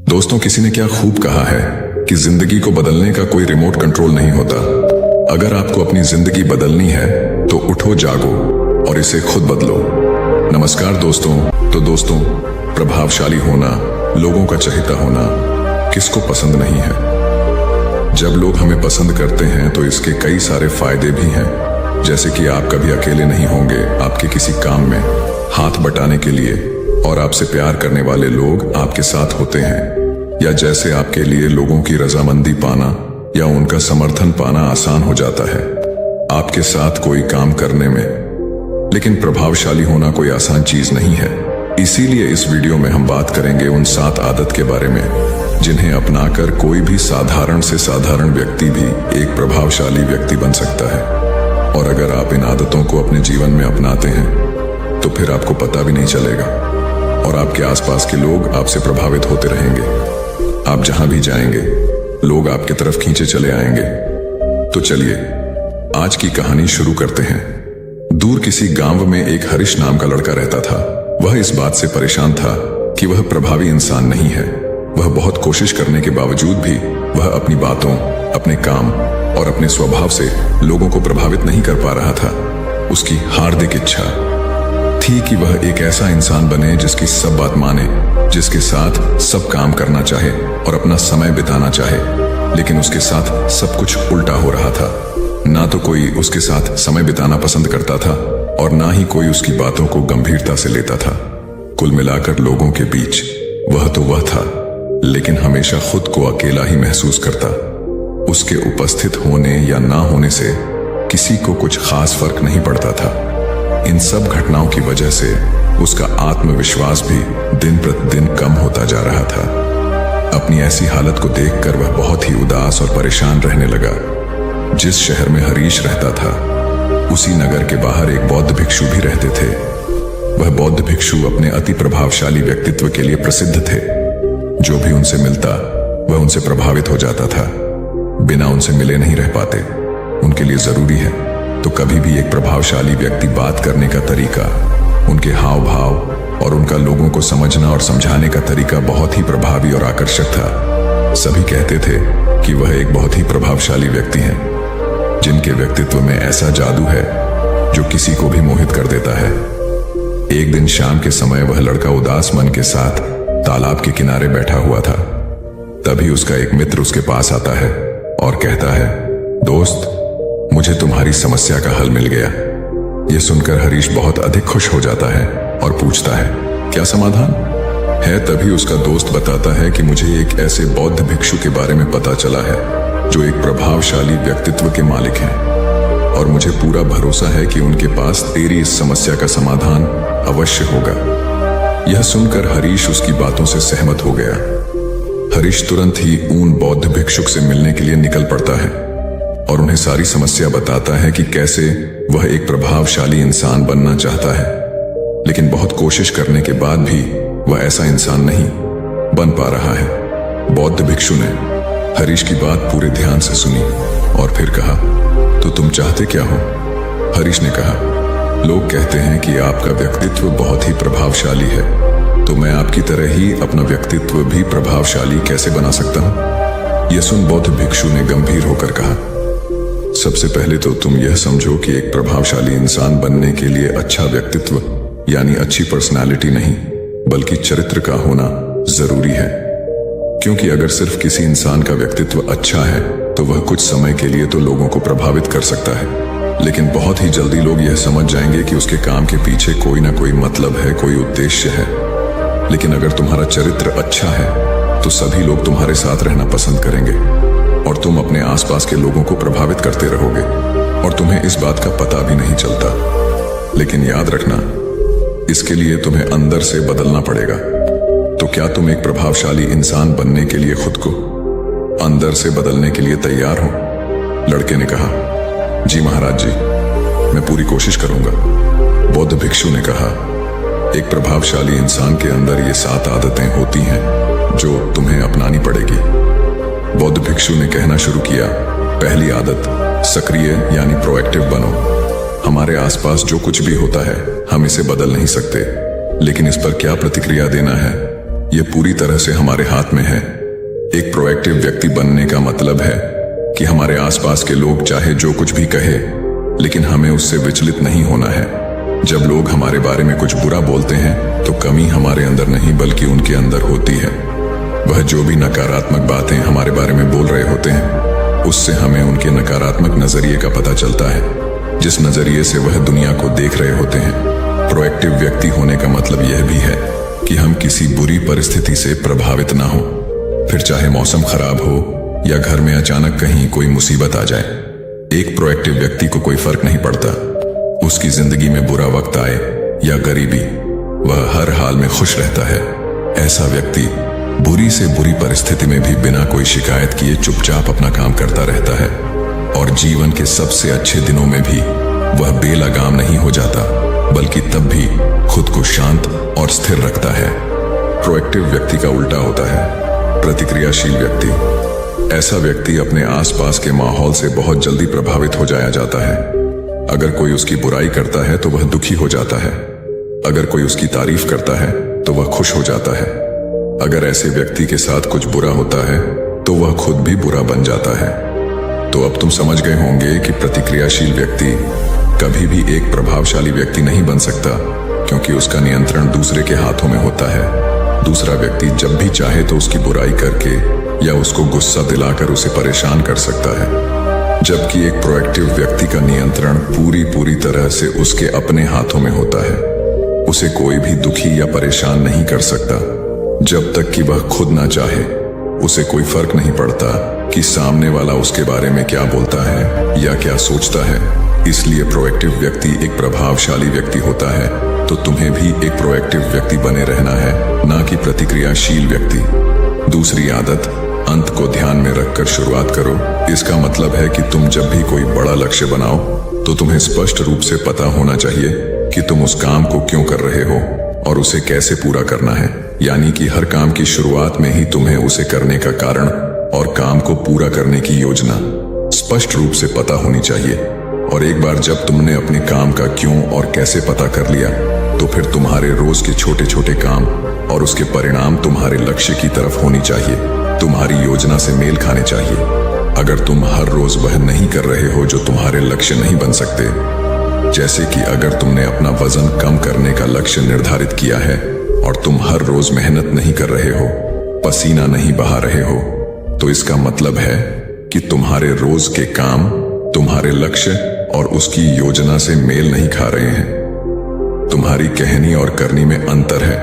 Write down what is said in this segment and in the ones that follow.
दोस्तों, किसी ने क्या खूब कहा है कि जिंदगी को बदलने का कोई रिमोट कंट्रोल नहीं होता। अगर आपको अपनी जिंदगी बदलनी है तो उठो, जागो और इसे खुद बदलो। नमस्कार दोस्तों। तो दोस्तों, प्रभावशाली होना, लोगों का चहेता होना किसको पसंद नहीं है। जब लोग हमें पसंद करते हैं तो इसके कई सारे फायदे भी हैं, जैसे कि आप कभी अकेले नहीं होंगे आपके किसी काम में हाथ बटाने के लिए, और आपसे प्यार करने वाले लोग आपके साथ होते हैं, या जैसे आपके लिए लोगों की रजामंदी पाना या उनका समर्थन पाना आसान हो जाता है आपके साथ कोई काम करने में। लेकिन प्रभावशाली होना कोई आसान चीज नहीं है। इसीलिए इस वीडियो में हम बात करेंगे उन 7 आदत के बारे में जिन्हें अपनाकर कोई भी साधारण से साधारण व्यक्ति भी एक प्रभावशाली व्यक्ति बन सकता है। और अगर आप इन आदतों को अपने जीवन में अपनाते हैं तो फिर आपको पता भी नहीं चलेगा और आपके आसपास के लोग आपसे प्रभावित होते रहेंगे। आप जहां भी जाएंगे लोग आपके तरफ खींचे चले आएंगे। तो चलिए आज की कहानी शुरू करते हैं। दूर किसी गांव में एक हरीश नाम का लड़का रहता था। वह इस बात से परेशान था कि वह प्रभावी इंसान नहीं है। वह बहुत कोशिश करने के बावजूद भी वह अपनी बातों, अपने काम और अपने स्वभाव से लोगों को प्रभावित नहीं कर पा रहा था। उसकी हार्दिक इच्छा थी कि वह एक ऐसा इंसान बने जिसकी सब बात माने, जिसके साथ सब काम करना चाहे और अपना समय बिताना चाहे। लेकिन उसके साथ सब कुछ उल्टा हो रहा था। ना तो कोई उसके साथ समय बिताना पसंद करता था और ना ही कोई उसकी बातों को गंभीरता से लेता था। कुल मिलाकर लोगों के बीच वह तो वह था, लेकिन हमेशा खुद को अकेला ही महसूस करता। उसके उपस्थित होने या ना होने से किसी को कुछ खास फर्क नहीं पड़ता था। इन सब घटनाओं की वजह से उसका आत्मविश्वास भी दिन प्रतिदिन कम होता जा रहा था। अपनी ऐसी हालत को देखकर वह बहुत ही उदास और परेशान रहने लगा। जिस शहर में हरीश रहता था उसी नगर के बाहर एक बौद्ध भिक्षु भी रहते थे। वह बौद्ध भिक्षु अपने अति प्रभावशाली व्यक्तित्व के लिए प्रसिद्ध थे। जो भी उनसे मिलता वह उनसे प्रभावित हो जाता था। बिना उनसे मिले नहीं रह पाते। उनके लिए जरूरी है तो कभी भी एक प्रभावशाली व्यक्ति बात करने का तरीका, उनके हाव भाव और उनका लोगों को समझना और समझाने का तरीका बहुत ही प्रभावी और आकर्षक था। सभी कहते थे कि वह एक बहुत ही प्रभावशाली व्यक्ति हैं, जिनके व्यक्तित्व में ऐसा जादू है जो किसी को भी मोहित कर देता है। एक दिन शाम के समय वह लड़का उदास मन के साथ तालाब के किनारे बैठा हुआ था। तभी उसका एक मित्र उसके पास आता है और कहता है, दोस्त, मुझे तुम्हारी समस्या का हल मिल गया। यह सुनकर हरीश बहुत अधिक खुश हो जाता है और पूछता है, क्या समाधान है? तभी उसका दोस्त बताता है कि मुझे एक ऐसे बौद्ध भिक्षु के बारे में पता चला है जो एक प्रभावशाली व्यक्तित्व के मालिक हैं, और मुझे पूरा भरोसा है कि उनके पास तेरी इस समस्या का समाधान अवश्य होगा। यह सुनकर हरीश उसकी बातों से सहमत हो गया। हरीश तुरंत ही उन बौद्ध भिक्षुक से मिलने के लिए निकल पड़ता है और उन्हें सारी समस्या बताता है कि कैसे वह एक प्रभावशाली इंसान बनना चाहता है, लेकिन बहुत कोशिश करने के बाद भी वह ऐसा इंसान नहीं बन पा रहा है। बौद्ध भिक्षु ने हरीश की बात पूरे ध्यान से सुनी और फिर कहा, तो तुम चाहते क्या हो? हरीश ने कहा, लोग कहते हैं कि आपका व्यक्तित्व बहुत ही प्रभावशाली है, तो मैं आपकी तरह ही अपना व्यक्तित्व भी प्रभावशाली कैसे बना सकता हूं? यह सुन बौद्ध भिक्षु ने गंभीर होकर कहा, सबसे पहले तो तुम यह समझो कि एक प्रभावशाली इंसान बनने के लिए अच्छा व्यक्तित्व यानी अच्छी पर्सनालिटी नहीं बल्कि चरित्र का होना जरूरी है। क्योंकि अगर सिर्फ किसी इंसान का व्यक्तित्व अच्छा है तो वह कुछ समय के लिए तो लोगों को प्रभावित कर सकता है, लेकिन बहुत ही जल्दी लोग यह समझ जाएंगे कि उसके काम के पीछे कोई ना कोई मतलब है, कोई उद्देश्य है। लेकिन अगर तुम्हारा चरित्र अच्छा है तो सभी लोग तुम्हारे साथ रहना पसंद करेंगे और तुम अपने आसपास के लोगों को प्रभावित करते रहोगे और तुम्हें इस बात का पता भी नहीं चलता। लेकिन याद रखना, इसके लिए तुम्हें अंदर से बदलना पड़ेगा। तो क्या तुम एक प्रभावशाली इंसान बनने के लिए खुद को अंदर से बदलने के लिए तैयार हो? लड़के ने कहा, जी महाराज जी, मैं पूरी कोशिश करूंगा। बौद्ध भिक्षु ने कहा, एक प्रभावशाली इंसान के अंदर ये 7 आदतें होती हैं जो तुम्हें अपनानी पड़ेगी। बौद्ध भिक्षु ने कहना शुरू किया, पहली आदत, सक्रिय यानी प्रोएक्टिव बनो। हमारे आसपास जो कुछ भी होता है हम इसे बदल नहीं सकते, लेकिन इस पर क्या प्रतिक्रिया देना है ये पूरी तरह से हमारे हाथ में है। एक प्रोएक्टिव व्यक्ति बनने का मतलब है कि हमारे आसपास के लोग चाहे जो कुछ भी कहे, लेकिन हमें उससे विचलित नहीं होना है। जब लोग हमारे बारे में कुछ बुरा बोलते हैं तो कमी हमारे अंदर नहीं बल्कि उनके अंदर होती है। वह जो भी नकारात्मक बातें हमारे बारे में बोल रहे होते हैं, उससे हमें उनके नकारात्मक नजरिए का पता चलता है, जिस नजरिए से वह दुनिया को देख रहे होते हैं। प्रोएक्टिव व्यक्ति होने का मतलब यह भी है कि हम किसी बुरी परिस्थिति से प्रभावित ना हो, फिर चाहे मौसम खराब हो या घर में अचानक कहीं कोई मुसीबत आ जाए। एक प्रोएक्टिव व्यक्ति को कोई फर्क नहीं पड़ता उसकी जिंदगी में बुरा वक्त आए या गरीबी, वह हर हाल में खुश रहता है। ऐसा व्यक्ति बुरी से बुरी परिस्थिति में भी बिना कोई शिकायत किए चुपचाप अपना काम करता रहता है, और जीवन के सबसे अच्छे दिनों में भी वह बेलगाम नहीं हो जाता, बल्कि तब भी खुद को शांत और स्थिर रखता है। प्रोएक्टिव व्यक्ति का उल्टा होता है प्रतिक्रियाशील व्यक्ति। ऐसा व्यक्ति अपने आसपास के माहौल से बहुत जल्दी प्रभावित हो जाया जाता है। अगर कोई उसकी बुराई करता है तो वह दुखी हो जाता है, अगर कोई उसकी तारीफ करता है तो वह खुश हो जाता है। अगर ऐसे व्यक्ति के साथ कुछ बुरा होता है तो वह खुद भी बुरा बन जाता है। तो अब तुम समझ गए होंगे कि प्रतिक्रियाशील व्यक्ति कभी भी एक प्रभावशाली व्यक्ति नहीं बन सकता, क्योंकि उसका नियंत्रण दूसरे के हाथों में होता है। दूसरा व्यक्ति जब भी चाहे तो उसकी बुराई करके या उसको गुस्सा दिलाकर उसे परेशान कर सकता है, जबकि एक प्रोएक्टिव व्यक्ति का नियंत्रण पूरी तरह से उसके अपने हाथों में होता है। उसे कोई भी दुखी या परेशान नहीं कर सकता जब तक कि वह खुद ना चाहे। उसे कोई फर्क नहीं पड़ता कि सामने वाला उसके बारे में क्या बोलता है या क्या सोचता है। इसलिए प्रोएक्टिव व्यक्ति एक प्रभावशाली व्यक्ति होता है। तो तुम्हें भी एक प्रोएक्टिव व्यक्ति बने रहना है, ना कि प्रतिक्रियाशील व्यक्ति। दूसरी आदत, अंत को ध्यान में रखकर शुरुआत करो। इसका मतलब है कि तुम जब भी कोई बड़ा लक्ष्य बनाओ तो तुम्हें स्पष्ट रूप से पता होना चाहिए कि तुम उस काम को क्यों कर रहे हो और उसे कैसे पूरा करना है। यानी कि हर काम की शुरुआत में ही तुम्हें उसे करने का कारण और काम को पूरा करने की योजना स्पष्ट रूप से पता होनी चाहिए। और एक बार जब तुमने अपने काम का क्यों और कैसे पता कर लिया, तो फिर तुम्हारे रोज के छोटे छोटे काम और उसके परिणाम तुम्हारे लक्ष्य की तरफ होनी चाहिए, तुम्हारी योजना से मेल खाने चाहिए। अगर तुम हर रोज वह नहीं कर रहे हो जो तुम्हारे लक्ष्य नहीं बन सकते, जैसे कि अगर तुमने अपना वजन कम करने का लक्ष्य निर्धारित किया है और तुम हर रोज मेहनत नहीं कर रहे हो, पसीना नहीं बहा रहे हो, तो इसका मतलब है कि तुम्हारे रोज के काम तुम्हारे लक्ष्य और उसकी योजना से मेल नहीं खा रहे हैं। तुम्हारी कहनी और करनी में अंतर है,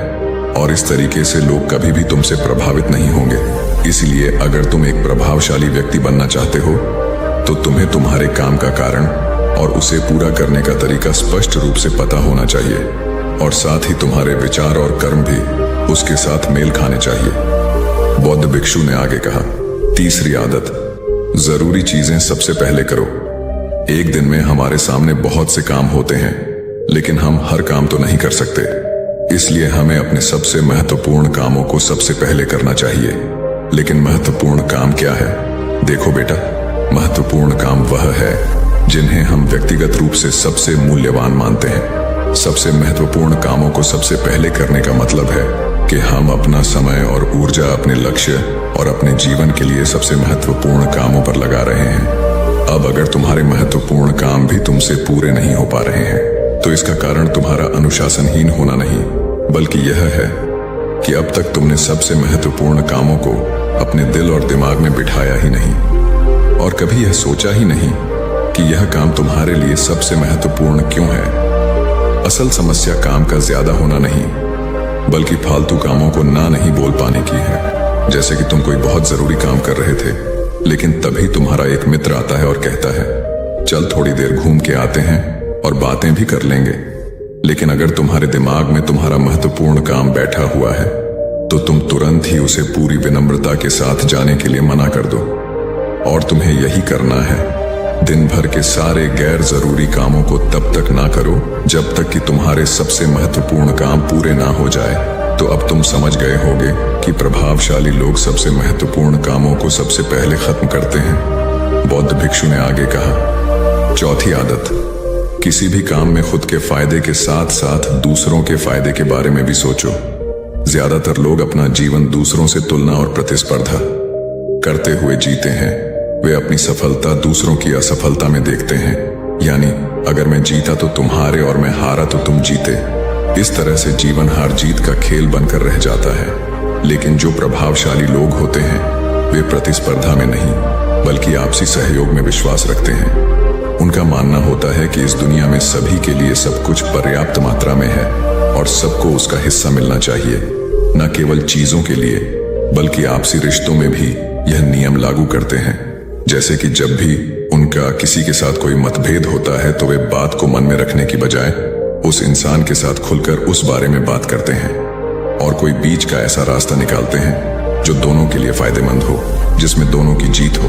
और इस तरीके से लोग कभी भी तुमसे प्रभावित नहीं होंगे। इसलिए अगर तुम एक प्रभावशाली व्यक्ति बनना चाहते हो तो तुम्हें तुम्हारे काम का कारण और उसे पूरा करने का तरीका स्पष्ट रूप से पता होना चाहिए, और साथ ही तुम्हारे विचार और कर्म भी उसके साथ मेल खाने चाहिए। बौद्ध भिक्षु ने आगे कहा, तीसरी आदत, जरूरी चीजें सबसे पहले करो। एक दिन में हमारे सामने बहुत से काम होते हैं, लेकिन हम हर काम तो नहीं कर सकते। इसलिए हमें अपने सबसे महत्वपूर्ण कामों को सबसे पहले करना चाहिए। लेकिन महत्वपूर्ण काम क्या है? देखो बेटा, महत्वपूर्ण काम वह है जिन्हें हम व्यक्तिगत रूप से सबसे मूल्यवान मानते हैं। सबसे महत्वपूर्ण कामों को सबसे पहले करने का मतलब है कि हम अपना समय और ऊर्जा अपने लक्ष्य और अपने जीवन के लिए सबसे महत्वपूर्ण कामों पर लगा रहे हैं। अब अगर तुम्हारे महत्वपूर्ण काम भी तुमसे पूरे नहीं हो पा रहे हैं, तो इसका कारण तुम्हारा अनुशासनहीन होना नहीं, बल्कि यह है कि अब तक तुमने सबसे महत्वपूर्ण कामों को अपने दिल और दिमाग में बिठाया ही नहीं, और कभी यह सोचा ही नहीं कि यह काम तुम्हारे लिए सबसे महत्वपूर्ण क्यों है। असल समस्या काम का ज्यादा होना नहीं, बल्कि फालतू कामों को ना नहीं बोल पाने की है। जैसे कि तुम कोई बहुत जरूरी काम कर रहे थे, लेकिन तभी तुम्हारा एक मित्र आता है और कहता है, चल थोड़ी देर घूम के आते हैं और बातें भी कर लेंगे। लेकिन अगर तुम्हारे दिमाग में तुम्हारा महत्वपूर्ण काम बैठा हुआ है, तो तुम तुरंत ही उसे पूरी विनम्रता के साथ जाने के लिए मना कर दो। और तुम्हें यही करना है। दिन भर के सारे गैर जरूरी कामों को तब तक ना करो जब तक कि तुम्हारे सबसे महत्वपूर्ण काम पूरे ना हो जाए। तो अब तुम समझ गए होगे कि प्रभावशाली लोग सबसे महत्वपूर्ण कामों को सबसे पहले खत्म करते हैं। बौद्ध भिक्षु ने आगे कहा, चौथी आदत, किसी भी काम में खुद के फायदे के साथ साथ दूसरों के फायदे के बारे में भी सोचो। ज्यादातर लोग अपना जीवन दूसरों से तुलना और प्रतिस्पर्धा करते हुए जीते हैं। वे अपनी सफलता दूसरों की असफलता में देखते हैं, यानी अगर मैं जीता तो तुम हारे और मैं हारा तो तुम जीते। इस तरह से जीवन हार जीत का खेल बनकर रह जाता है। लेकिन जो प्रभावशाली लोग होते हैं वे प्रतिस्पर्धा में नहीं बल्कि आपसी सहयोग में विश्वास रखते हैं। उनका मानना होता है कि इस दुनिया में सभी के लिए सब कुछ पर्याप्त मात्रा में है और सबको उसका हिस्सा मिलना चाहिए। न केवल चीजों के लिए बल्कि आपसी रिश्तों में भी यह नियम लागू करते हैं। जैसे कि जब भी उनका किसी के साथ कोई मतभेद होता है तो वे बात को मन में रखने की बजाय उस इंसान के साथ खुलकर उस बारे में बात करते हैं और कोई बीच का ऐसा रास्ता निकालते हैं जो दोनों के लिए फायदेमंद हो, जिसमें दोनों की जीत हो,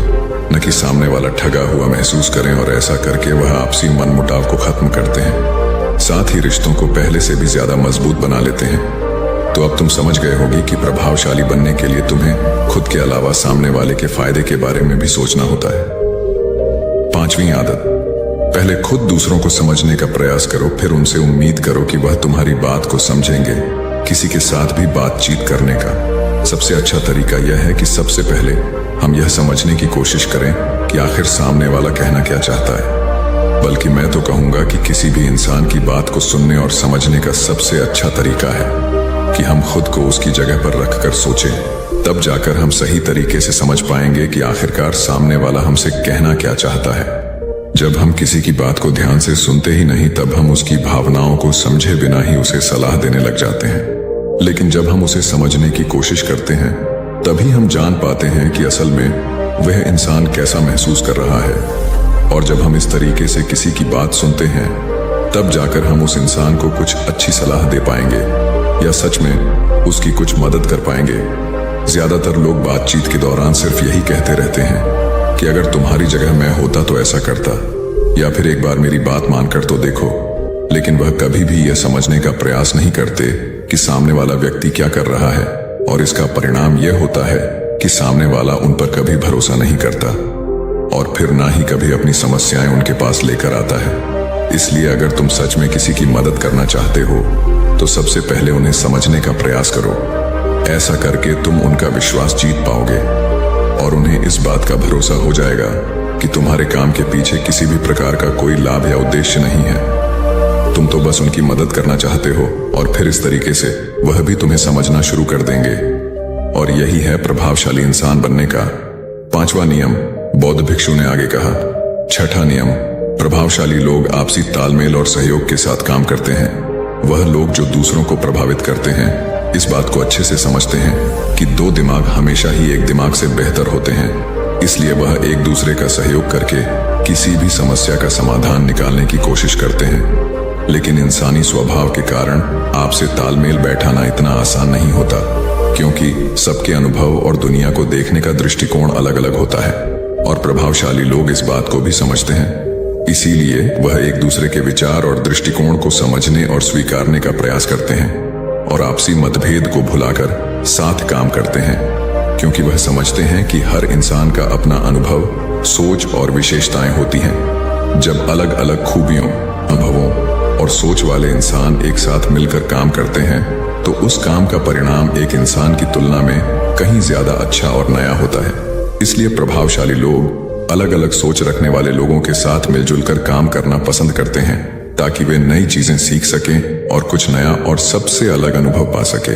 न कि सामने वाला ठगा हुआ महसूस करें। और ऐसा करके वह आपसी मनमुटाव को खत्म करते हैं, साथ ही रिश्तों को पहले से भी ज्यादा मजबूत बना लेते हैं। तो अब तुम समझ गए होगे कि प्रभावशाली बनने के लिए तुम्हें खुद के अलावा सामने वाले के फायदे के बारे में भी सोचना होता है। 5वीं आदत, पहले खुद दूसरों को समझने का प्रयास करो, फिर उनसे उम्मीद करो कि वह तुम्हारी बात को समझेंगे। किसी के साथ भी बातचीत करने का सबसे अच्छा तरीका यह है कि सबसे पहले हम यह समझने की कोशिश करें कि आखिर सामने वाला कहना क्या चाहता है। बल्कि मैं तो कहूंगा कि किसी भी इंसान की बात को सुनने और समझने का सबसे अच्छा तरीका है कि हम खुद को उसकी जगह पर रखकर सोचें। तब जाकर हम सही तरीके से समझ पाएंगे कि आखिरकार सामने वाला हमसे कहना क्या चाहता है। जब हम किसी की बात को ध्यान से सुनते ही नहीं तब हम उसकी भावनाओं को समझे बिना ही उसे सलाह देने लग जाते हैं। लेकिन जब हम उसे समझने की कोशिश करते हैं तभी हम जान पाते हैं कि असल में वह इंसान कैसा महसूस कर रहा है। और जब हम इस तरीके से किसी की बात सुनते हैं तब जाकर हम उस इंसान को कुछ अच्छी सलाह दे पाएंगे या सच में उसकी कुछ मदद कर पाएंगे। ज्यादातर लोग बातचीत के दौरान सिर्फ यही कहते रहते हैं कि अगर तुम्हारी जगह मैं होता तो ऐसा करता, या फिर एक बार मेरी बात मानकर तो देखो। लेकिन वह कभी भी यह समझने का प्रयास नहीं करते कि सामने वाला व्यक्ति क्या कर रहा है, और इसका परिणाम यह होता है कि सामने वाला उन पर कभी भरोसा नहीं करता और फिर ना ही कभी अपनी समस्याएं उनके पास लेकर आता है। इसलिए अगर तुम सच में किसी की मदद करना चाहते हो तो सबसे पहले उन्हें समझने का प्रयास करो। ऐसा करके तुम उनका विश्वास जीत पाओगे और उन्हें इस बात का भरोसा हो जाएगा कि तुम्हारे काम के पीछे किसी भी प्रकार का कोई लाभ या उद्देश्य नहीं है। तुम तो बस उनकी मदद करना चाहते हो और फिर इस तरीके से वह भी तुम्हें समझना शुरू कर देंगे। और यही है प्रभावशाली इंसान बनने का 5वां नियम, बौद्ध भिक्षु ने आगे कहा। 6ठा नियम, प्रभावशाली लोग आपसी तालमेल और सहयोग के साथ काम करते हैं। वह लोग जो दूसरों को प्रभावित करते हैं इस बात को अच्छे से समझते हैं कि 2 दिमाग हमेशा ही एक दिमाग से बेहतर होते हैं। इसलिए वह एक दूसरे का सहयोग करके किसी भी समस्या का समाधान निकालने की कोशिश करते हैं। लेकिन इंसानी स्वभाव के कारण आपसे तालमेल बैठाना इतना आसान नहीं होता, क्योंकि सबके अनुभव और दुनिया को देखने का दृष्टिकोण अलग अलग होता है और प्रभावशाली लोग इस बात को भी समझते हैं। इसीलिए वह एक दूसरे के विचार और दृष्टिकोण को समझने और स्वीकारने का प्रयास करते हैं और आपसी मतभेद को भुलाकर साथ काम करते हैं, क्योंकि वह समझते हैं कि हर इंसान का अपना अनुभव, सोच और विशेषताएं होती हैं। जब अलग अलग खूबियों, अनुभवों और सोच वाले इंसान एक साथ मिलकर काम करते हैं तो उस काम का परिणाम एक इंसान की तुलना में कहीं ज्यादा अच्छा और नया होता है। इसलिए प्रभावशाली लोग अलग अलग सोच रखने वाले लोगों के साथ मिलजुल कर काम करना पसंद करते हैं ताकि वे नई चीजें सीख सकें और कुछ नया और सबसे अलग अनुभव पा सके।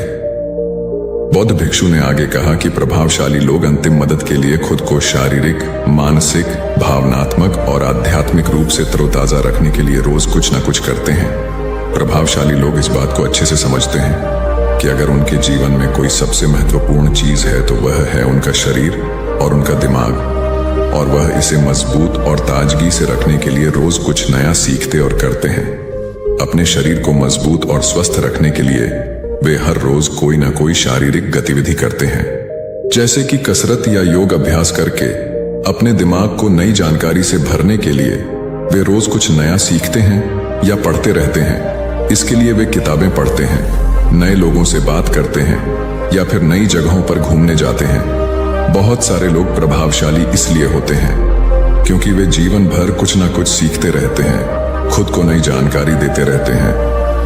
बौद्ध भिक्षु ने आगे कहा कि प्रभावशाली लोग अंतिम मदद के लिए खुद को शारीरिक, मानसिक, भावनात्मक और आध्यात्मिक रूप से तरोताजा रखने के लिए रोज कुछ न कुछ करते हैं। प्रभावशाली लोग इस बात को अच्छे से समझते हैं कि अगर उनके जीवन में कोई सबसे महत्वपूर्ण चीज है तो वह है उनका शरीर और उनका दिमाग, और वह इसे मजबूत और ताजगी से रखने के लिए रोज कुछ नया सीखते और करते हैं। अपने शरीर को मजबूत और स्वस्थ रखने के लिए वे हर रोज कोई ना कोई शारीरिक गतिविधि करते हैं, जैसे कि कसरत या योग अभ्यास करके। अपने दिमाग को नई जानकारी से भरने के लिए वे रोज कुछ नया सीखते हैं या पढ़ते रहते हैं। इसके लिए वे किताबें पढ़ते हैं, नए लोगों से बात करते हैं या फिर नई जगहों पर घूमने जाते हैं। बहुत सारे लोग प्रभावशाली इसलिए होते हैं क्योंकि वे जीवन भर कुछ ना कुछ सीखते रहते हैं, खुद को नई जानकारी देते रहते हैं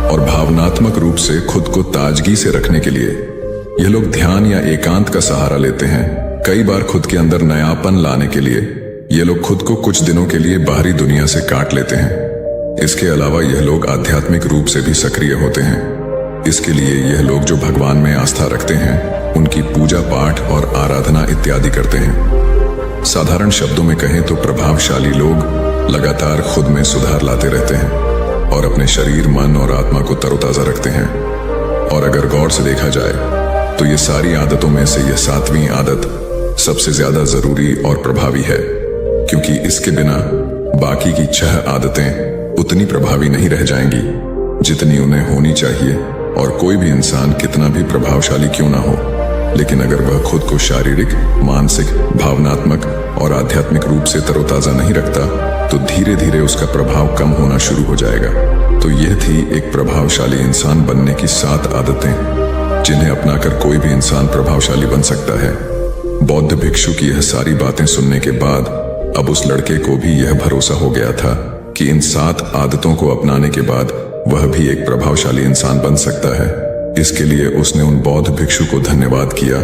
और भावनात्मक रूप से खुद को ताजगी से रखने के लिए यह लोग ध्यान या एकांत का सहारा लेते हैं। कई बार खुद के अंदर नयापन लाने के लिए ये लोग खुद को कुछ दिनों के लिए बाहरी दुनिया से काट लेते हैं। इसके अलावा यह लोग आध्यात्मिक रूप से भी सक्रिय होते हैं। इसके लिए यह लोग जो भगवान में आस्था रखते हैं उनकी पूजा पाठ और आराधना इत्यादि करते हैं। साधारण शब्दों में कहें तो प्रभावशाली लोग लगातार खुद में सुधार लाते रहते हैं और अपने शरीर, मन और आत्मा को तरोताजा रखते हैं। और अगर गौर से देखा जाए तो ये सारी आदतों में से यह 7वीं आदत सबसे ज्यादा जरूरी और प्रभावी है, क्योंकि इसके बिना बाकी की 6 आदतें उतनी प्रभावी नहीं रह जाएंगी जितनी उन्हें होनी चाहिए। और कोई भी इंसान कितना भी प्रभावशाली क्यों ना हो, लेकिन अगर वह खुद को शारीरिक, मानसिक, भावनात्मक और आध्यात्मिक रूप से तरोताजा नहीं रखता तो धीरे धीरे उसका प्रभाव कम होना शुरू हो जाएगा। तो यह थी एक प्रभावशाली इंसान बनने की 7 आदतें, जिन्हें अपनाकर कोई भी इंसान प्रभावशाली बन सकता है। बौद्ध भिक्षु की यह सारी बातें सुनने के बाद अब उस लड़के को भी यह भरोसा हो गया था कि इन 7 आदतों को अपनाने के बाद वह भी एक प्रभावशाली इंसान बन सकता है। इसके लिए उसने उन बौद्ध भिक्षु को धन्यवाद किया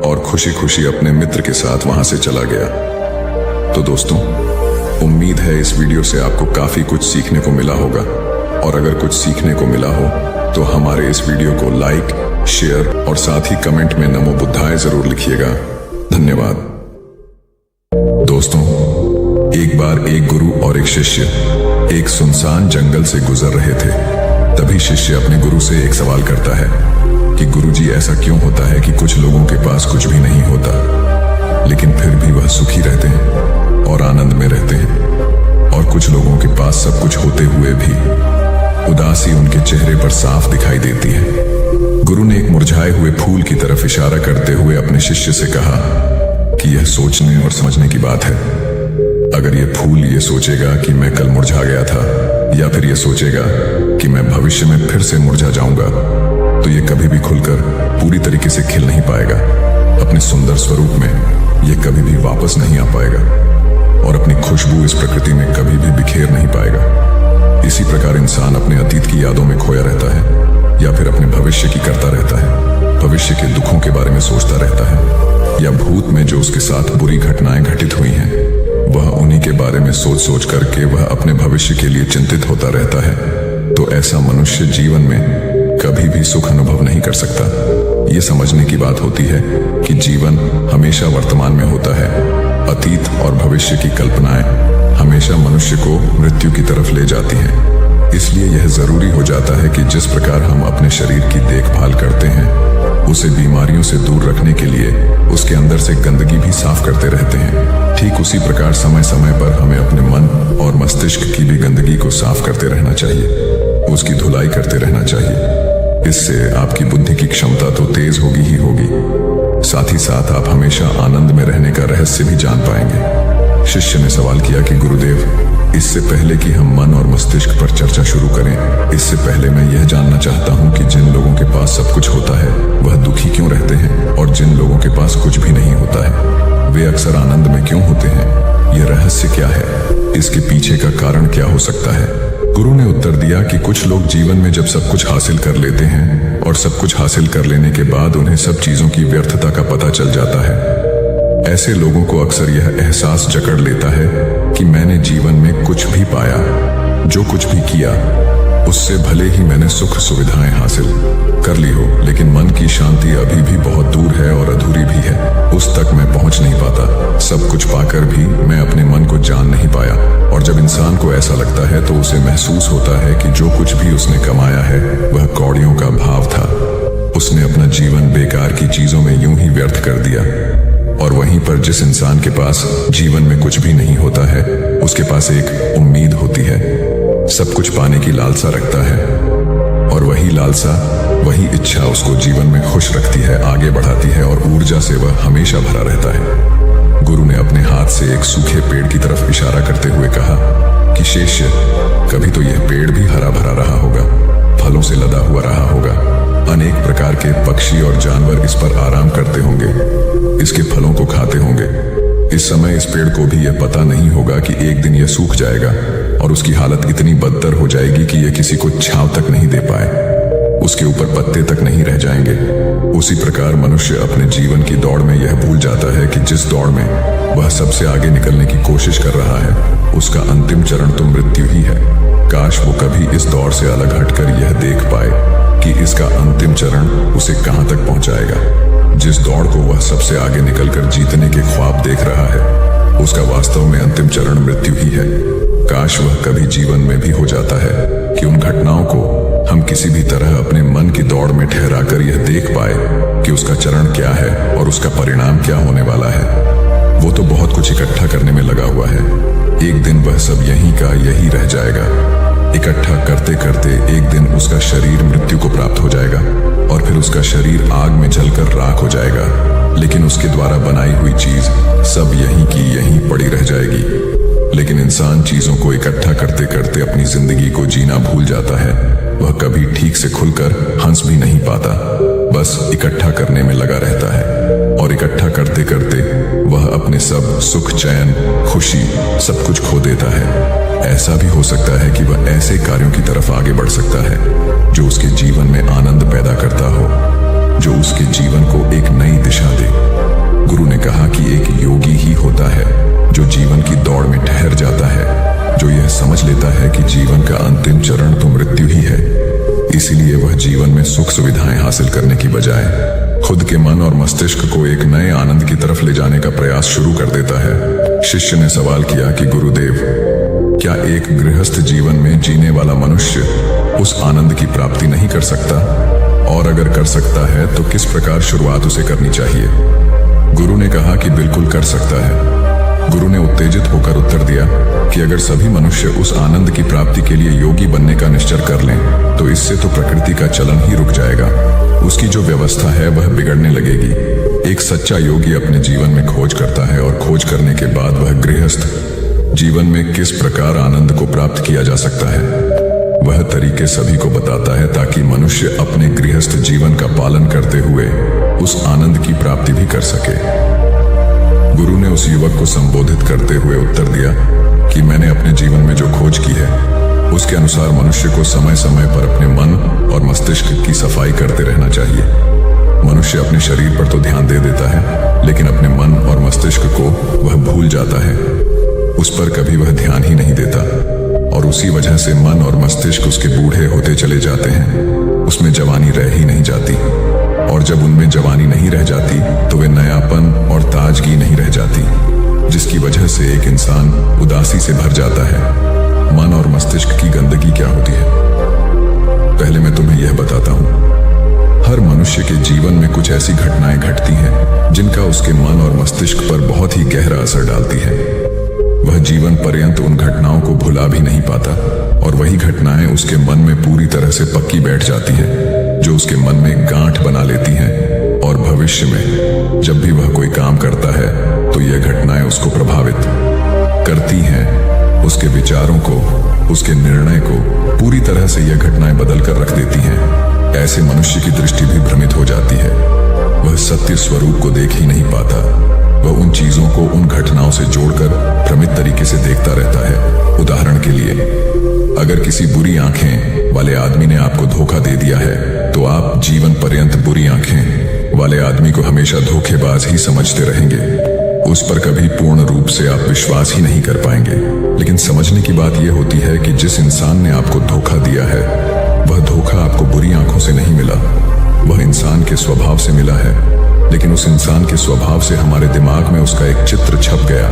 और खुशी खुशी अपने मित्र के साथ वहां से चला गया। तो दोस्तों, उम्मीद है इस वीडियो से आपको काफी कुछ सीखने को मिला होगा, और अगर कुछ सीखने को मिला हो तो हमारे इस वीडियो को लाइक, शेयर और साथ ही कमेंट में नमो बुद्धाय जरूर लिखिएगा। धन्यवाद। दोस्तों, एक बार एक गुरु और एक शिष्य एक सुनसान जंगल से गुजर रहे थे। तभी शिष्य अपने गुरु से एक सवाल करता है कि गुरुजी, ऐसा क्यों होता है कि कुछ लोगों के पास कुछ भी नहीं होता लेकिन फिर भी वह सुखी रहते हैं और आनंद में रहते हैं, और कुछ लोगों के पास सब कुछ होते हुए भी उदासी उनके चेहरे पर साफ दिखाई देती है। गुरु ने एक मुरझाए हुए फूल की तरफ इशारा करते हुए अपने शिष्य से कहा कि यह सोचने और समझने की बात है। अगर यह फूल ये सोचेगा कि मैं कल मुरझा गया था, या फिर यह सोचेगा कि मैं भविष्य में फिर से मुरझा जाऊंगा, तो यह कभी भी खुलकर पूरी तरीके से खिल नहीं पाएगा। अपने सुंदर स्वरूप में यह कभी भी वापस नहीं आ पाएगा और अपनी खुशबू इस प्रकृति में कभी भी बिखेर नहीं पाएगा। इसी प्रकार इंसान अपने अतीत की यादों में खोया रहता है, या फिर अपने भविष्य की करता रहता है, भविष्य के दुखों के बारे में सोचता रहता है, या भूत में जो उसके साथ बुरी घटनाएं घटित हुई हैं वह उन्हीं के बारे में सोच सोच करके वह अपने भविष्य के लिए चिंतित होता रहता है। तो ऐसा मनुष्य जीवन में कभी भी सुख अनुभव नहीं कर सकता। ये समझने की बात होती है कि जीवन हमेशा वर्तमान में होता है। अतीत और भविष्य की कल्पनाएं हमेशा मनुष्य को मृत्यु की तरफ ले जाती हैं। इसलिए यह जरूरी हो जाता है कि जिस प्रकार हम अपने शरीर की देखभाल करते हैं, उसे बीमारियों से दूर रखने के लिए उसके अंदर से गंदगी भी साफ करते रहते हैं। ठीक उसी प्रकार समय समय पर हमें अपने मन और मस्तिष्क की भी गंदगी को साफ करते रहना चाहिए, उसकी धुलाई करते रहना चाहिए। इससे आपकी बुद्धि की क्षमता तो तेज होगी ही होगी, साथ ही साथ आप हमेशा आनंद में रहने का रहस्य भी जान पाएंगे। शिष्य ने सवाल किया कि गुरुदेव, इससे पहले कि हम मन और मस्तिष्क पर चर्चा शुरू करें, इससे पहले मैं यह जानना चाहता हूं कि जिन लोगों के पास सब कुछ होता है वह दुखी क्यों रहते हैं, और जिन लोगों के पास कुछ भी नहीं होता है वे अक्सर आनंद में क्यों होते हैं? यह रहस्य क्या है? इसके पीछे का कारण क्या हो सकता है? गुरु ने उत्तर दिया कि कुछ लोग जीवन में जब सब कुछ हासिल कर लेते हैं और सब कुछ हासिल कर लेने के बाद उन्हें सब चीजों की व्यर्थता का पता चल जाता है। ऐसे लोगों को अक्सर यह एहसास जकड़ लेता है कि मैंने जीवन में कुछ भी पाया, जो कुछ भी किया उससे भले ही मैंने सुख सुविधाएं हासिल कर ली हो, लेकिन मन की शांति अभी भी बहुत दूर है और अधूरी भी है, उस तक मैं पहुंच नहीं पाता। सब कुछ पाकर भी मैं अपने मन को जान नहीं पाया। और जब इंसान को ऐसा लगता है तो उसे महसूस होता है कि जो कुछ भी उसने कमाया है वह कौड़ियों का भाव था। उसने अपना जीवन बेकार की चीजों में यूं ही व्यर्थ कर दिया। और वहीं पर जिस इंसान के पास जीवन में कुछ भी नहीं होता है, उसके पास एक उम्मीद होती है, सब कुछ पाने की लालसा रखता है, और वही लालसा, वही इच्छा उसको जीवन में खुश रखती है, आगे बढ़ाती है, और ऊर्जा से वह हमेशा भरा रहता है। गुरु ने अपने हाथ से एक सूखे पेड़ की तरफ इशारा करते हुए कहा कि शिष्य, कभी तो यह पेड़ भी हरा भरा रहा होगा, फलों से लदा हुआ रहा होगा, अनेक प्रकार के पक्षी और जानवर इस पर आराम करते होंगे, इसके फलों को खाते होंगे। इस समय इस पेड़ को भी यह पता नहीं होगा कि एक दिन यह सूख जाएगा, और उसकी हालत इतनी बदतर हो जाएगी कि यह किसी को छांव तक नहीं दे पाए, उसके ऊपर पत्ते तक नहीं रह जाएंगे। उसी प्रकार मनुष्य अपने जीवन की दौड़ में यह भूल जाता है कि जिस दौड़ में वह सबसे आगे निकलने की कोशिश कर रहा है, उसका अंतिम चरण तो मृत्यु ही है। काश वो कभी इस दौड़ से अलग हटकर यह देख पाए कि इसका अंतिम चरण उसे कहां तक पहुंचाएगा। जिस दौड़ को वह सबसे आगे निकलकर जीतने के ख्वाब देख रहा है, उसका वास्तव में अंतिम चरण मृत्यु ही है। काश वह कभी जीवन में भी हो जाता है कि उन घटनाओं को हम किसी भी तरह अपने मन की दौड़ में ठहरा कर यह देख पाए कि उसका चरण क्या है और उसका परिणाम क्या होने वाला है। वो तो बहुत कुछ इकट्ठा करने में लगा हुआ है, एक दिन वह सब यहीं का यही रह जाएगा। इकट्ठा करते करते एक दिन उसका शरीर मृत्यु को प्राप्त हो जाएगा और फिर उसका शरीर आग में जलकर राख हो जाएगा, लेकिन उसके द्वारा बनाई हुई चीज सब यहीं की यहीं पड़ी रह जाएगी। लेकिन इंसान चीजों को इकट्ठा करते करते अपनी जिंदगी को जीना भूल जाता है। वह कभी ठीक से खुलकर हंस भी नहीं पाता, बस इकट्ठा करने में लगा रहता है और इकट्ठा करते करते वह अपने सब सुख, चैन, खुशी सब कुछ खो देता है। ऐसा भी हो सकता है कि वह ऐसे कार्यों की तरफ आगे बढ़ सकता है जो उसके जीवन में आनंद पैदा करता हो, जो उसके जीवन को एक नई दिशा दे। गुरु ने कहा कि एक योगी ही होता है जो जीवन की दौड़ में ठहर जाता है, जो यह समझ लेता है कि जीवन का अंतिम चरण तो मृत्यु ही है। इसीलिए वह जीवन में सुख सुविधाएं हासिल करने की बजाय खुद के मन और मस्तिष्क को एक नए आनंद की तरफ ले जाने का प्रयास शुरू कर देता है। शिष्य ने सवाल किया कि गुरुदेव, क्या एक गृहस्थ जीवन में जीने वाला मनुष्य उस आनंद की प्राप्ति नहीं कर सकता? और अगर कर सकता है तो किस प्रकार शुरुआत उसे करनी चाहिए? गुरु ने कहा कि बिल्कुल कर सकता है। गुरु ने उत्तेजित होकर उत्तर दिया कि अगर सभी मनुष्य उस आनंद की प्राप्ति के लिए योगी बनने का निश्चय कर लें तो इससे तो प्रकृति का चलन ही रुक जाएगा, उसकी जो व्यवस्था है वह बिगड़ने लगेगी। एक सच्चा योगी अपने जीवन में खोज करता है और खोज करने के बाद वह गृहस्थ जीवन में किस प्रकार आनंद को प्राप्त किया जा सकता है, वह तरीके सभी को बताता है ताकि मनुष्य अपने गृहस्थ जीवन का पालन करते हुए उस आनंद की प्राप्ति भी कर सके। गुरु ने उस युवक को संबोधित करते हुए उत्तर दिया कि मैंने अपने जीवन में जो खोज की है उसके अनुसार मनुष्य को समय समय पर अपने मन और मस्तिष्क की सफाई करते रहना चाहिए। मनुष्य अपने शरीर पर तो ध्यान दे देता है, लेकिन अपने मन और मस्तिष्क को वह भूल जाता है, उस पर कभी वह ध्यान ही नहीं देता और उसी वजह से मन और मस्तिष्क उसके बूढ़े होते चले जाते हैं, उसमें जवानी रह ही नहीं जाती। और जब उनमें जवानी नहीं रह जाती तो वे नयापन और ताजगी नहीं रह जाती, जिसकी वजह से एक इंसान उदासी से भर जाता है। मन और मस्तिष्क की गंदगी क्या होती है? पहले मैं तुम्हें यह बताता हूं। हर मनुष्य के जीवन में कुछ ऐसी घटनाएं घटती हैं जिनका उसके मन और मस्तिष्क पर बहुत ही गहरा असर डालती है। वह जीवन पर्यंत उन घटनाओं को भुला भी नहीं पाता और वही घटनाएं उसके मन में पूरी तरह से पक्की बैठ जाती हैं, जो उसके मन में गांठ बना लेती हैं और भविष्य में जब भी वह कोई काम करता है तो यह घटनाएं उसको प्रभावित करती हैं। उसके विचारों को, उसके निर्णय को पूरी तरह से यह घटनाएं बदल कर रख देती हैं। ऐसे मनुष्य की दृष्टि भी भ्रमित हो जाती है, वह सत्य स्वरूप को देख ही नहीं पाता। वह उन चीजों को उन घटनाओं से जोड़कर भ्रमित तरीके से देखता रहता है। उदाहरण के लिए, अगर किसी बुरी आंखें वाले आदमी ने आपको धोखा दे दिया है तो आप जीवन पर्यंत बुरी आंखें वाले आदमी को हमेशा धोखेबाज ही समझते रहेंगे। उस पर कभी पूर्ण रूप से आप विश्वास ही नहीं कर पाएंगे। लेकिन समझने की बात यह होती है कि जिस इंसान ने आपको धोखा दिया है वह धोखा आपको बुरी आंखों से नहीं मिला, वह इंसान के स्वभाव से मिला है। लेकिन उस इंसान के स्वभाव से हमारे दिमाग में उसका एक चित्र छप गया,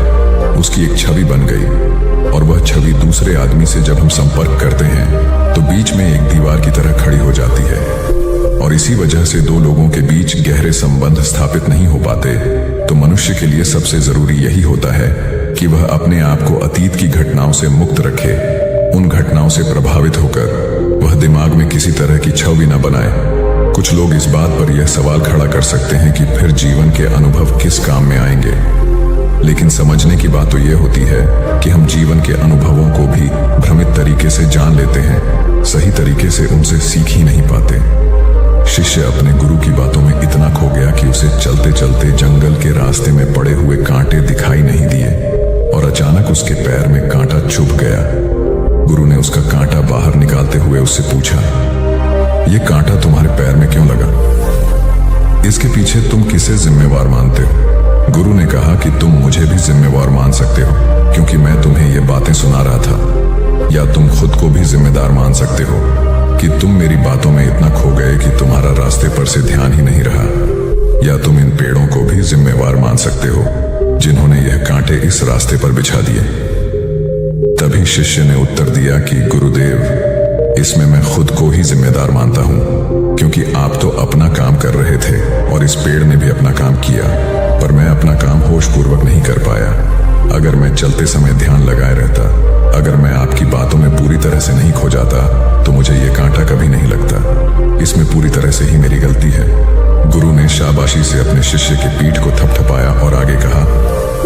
उसकी एक छवि बन गई और वह छवि दूसरे आदमी से जब हम संपर्क करते हैं तो बीच में एक दीवार की तरह खड़ी हो जाती है और इसी वजह से दो लोगों के बीच गहरे संबंध स्थापित नहीं हो पाते। तो मनुष्य के लिए सबसे जरूरी यही होता है कि वह अपने आप को अतीत की घटनाओं से मुक्त रखे। उन घटनाओं से प्रभावित होकर वह दिमाग में किसी तरह की छवि न बनाए। कुछ लोग इस बात पर यह सवाल खड़ा कर सकते हैं कि फिर जीवन के अनुभव किस काम में आएंगे, लेकिन समझने की बात तो यह होती है कि हम जीवन के अनुभवों को भी भ्रमित तरीके से जान लेते हैं, सही तरीके से उनसे सीख ही नहीं पाते। शिष्य अपने गुरु की बातों में इतना खो गया कि उसे चलते चलते जंगल के रास्ते में पड़े हुए कांटे दिखाई नहीं दिए और अचानक उसके पैर में कांटा चुभ गया। गुरु ने उसका कांटा बाहर निकालते हुए उससे पूछा, ये कांटा तुम्हारे पैर में क्यों लगा? इसके पीछे तुम किसे जिम्मेवार मानते हो? गुरु ने कहा कि तुम मुझे भी जिम्मेवार मान सकते हो, क्योंकि मैं तुम्हें ये बातें सुना रहा था। या तुम खुद को भी जिम्मेदार मान सकते हो कि तुम मेरी बातों में इतना खो गए कि तुम्हारा रास्ते पर से ध्यान ही नहीं रहा। या तुम इन पेड़ों को भी जिम्मेवार मान सकते हो जिन्होंने यह कांटे इस रास्ते पर बिछा दिए। तभी शिष्य ने उत्तर दिया कि गुरुदेव, इसमें मैं खुद को ही जिम्मेदार मानता हूं, क्योंकि आप तो अपना काम कर रहे थे और इस पेड़ ने भी अपना काम किया, पर मैं अपना काम होशपूर्वक नहीं कर पाया। अगर मैं चलते समय ध्यान लगाए रहता, अगर मैं आपकी बातों में पूरी तरह से नहीं खो जाता, तो मुझे ये कांटा कभी नहीं लगता। इसमें पूरी तरह से ही मेरी गलती है। गुरु ने शाबाशी से अपने शिष्य की पीठ को थपथपाया और आगे कहा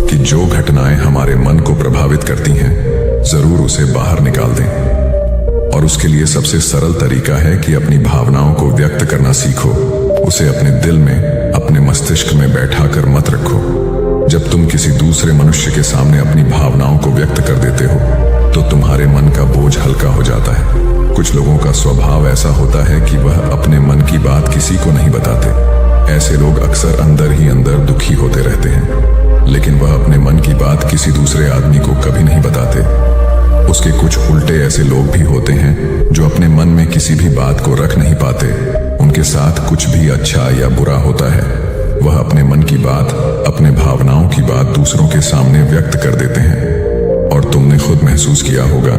कि जो घटनाएं हमारे मन को प्रभावित करती हैं, जरूर उसे बाहर निकाल दें। और उसके लिए सबसे सरल तरीका है कि अपनी भावनाओं को व्यक्त करना सीखो। उसे अपने दिल में, अपने मस्तिष्क में बैठा कर मत रखो। जब तुम किसी दूसरे मनुष्य के सामने अपनी भावनाओं को व्यक्त कर देते हो, तो तुम्हारे मन का बोझ हल्का हो जाता है। कुछ लोगों का स्वभाव ऐसा होता है कि वह अपने मन की बात किसी को नहीं बताते। ऐसे लोग अक्सर अंदर ही अंदर दुखी होते रहते हैं, लेकिन वह अपने मन की बात किसी दूसरे आदमी को कभी नहीं बताते। उसके कुछ उल्टे ऐसे लोग भी होते हैं जो अपने मन में किसी भी बात को रख नहीं पाते। उनके साथ कुछ भी अच्छा या बुरा होता है, वह अपने मन की बात, अपने भावनाओं की बात दूसरों के सामने व्यक्त कर देते हैं। और तुमने खुद महसूस किया होगा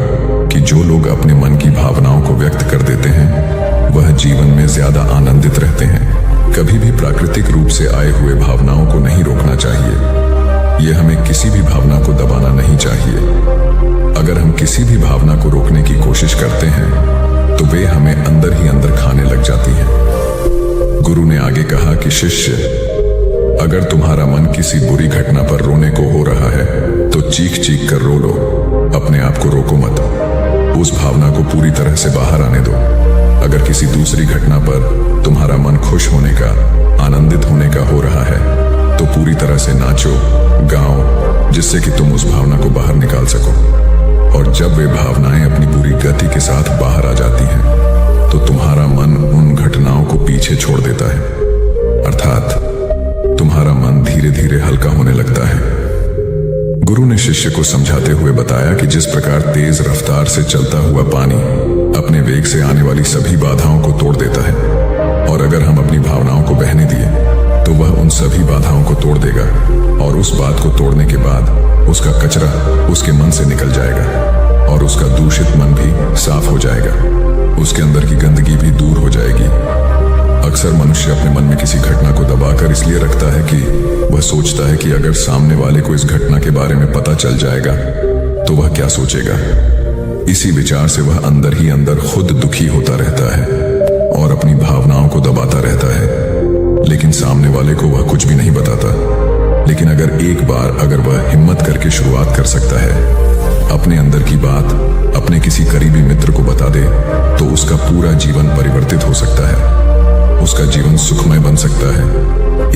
कि जो लोग अपने मन की भावनाओं को व्यक्त कर देते हैं, वह जीवन में ज्यादा आनंदित रहते हैं। कभी भी प्राकृतिक रूप से आए हुए भावनाओं को नहीं रोकना चाहिए। यह हमें किसी भी भावना को दबाना नहीं चाहिए। अगर हम किसी भी भावना को रोकने की कोशिश करते हैं, तो वे हमें अंदर ही अंदर खाने लग जाती हैं। गुरु ने आगे कहा कि शिष्य, अगर तुम्हारा मन किसी बुरी घटना पर रोने को हो रहा है, तो चीख चीख कर रो लो। अपने आप को रोको मत। उस भावना को पूरी तरह से बाहर आने दो। अगर किसी दूसरी घटना पर तुम्हारा मन खुश होने का, आनंदित होने का हो रहा है, तो पूरी तरह से नाचो, गाओ, जिससे कि तुम उस भावना को बाहर निकाल सको। और जब वे भावनाएं अपनी पूरी गति के साथ बाहर आ जाती हैं, तो तुम्हारा मन उन घटनाओं को पीछे छोड़ देता है। अर्थात तुम्हारा मन धीरे धीरे हल्का होने लगता है। गुरु ने शिष्य को समझाते हुए बताया कि जिस प्रकार तेज रफ्तार से चलता हुआ पानी अपने वेग से आने वाली सभी बाधाओं को तोड़ देता है, और अगर हम अपनी भावनाओं को बहने दिए, तो वह उन सभी बाधाओं को तोड़ देगा, और उस बात को तोड़ने के बाद उसका कचरा उसके मन से निकल जाएगा, और उसका दूषित मन भी साफ हो जाएगा। उसके अंदर की गंदगी भी दूर हो जाएगी। अक्सर मनुष्य अपने मन में किसी घटना को दबाकर इसलिए रखता है कि वह सोचता है कि अगर सामने वाले को इस घटना के बारे में पता चल जाएगा, तो वह क्या सोचेगा। इसी विचार से वह अंदर ही अंदर खुद दुखी होता रहता है और अपनी भावनाओं को दबाता रहता है, लेकिन सामने वाले को वह कुछ भी नहीं बताता। लेकिन अगर वह हिम्मत करके शुरुआत कर सकता है, अपने अंदर की बात अपने किसी करीबी मित्र को बता दे, तो उसका पूरा जीवन परिवर्तित हो सकता है। उसका जीवन सुखमय बन सकता है।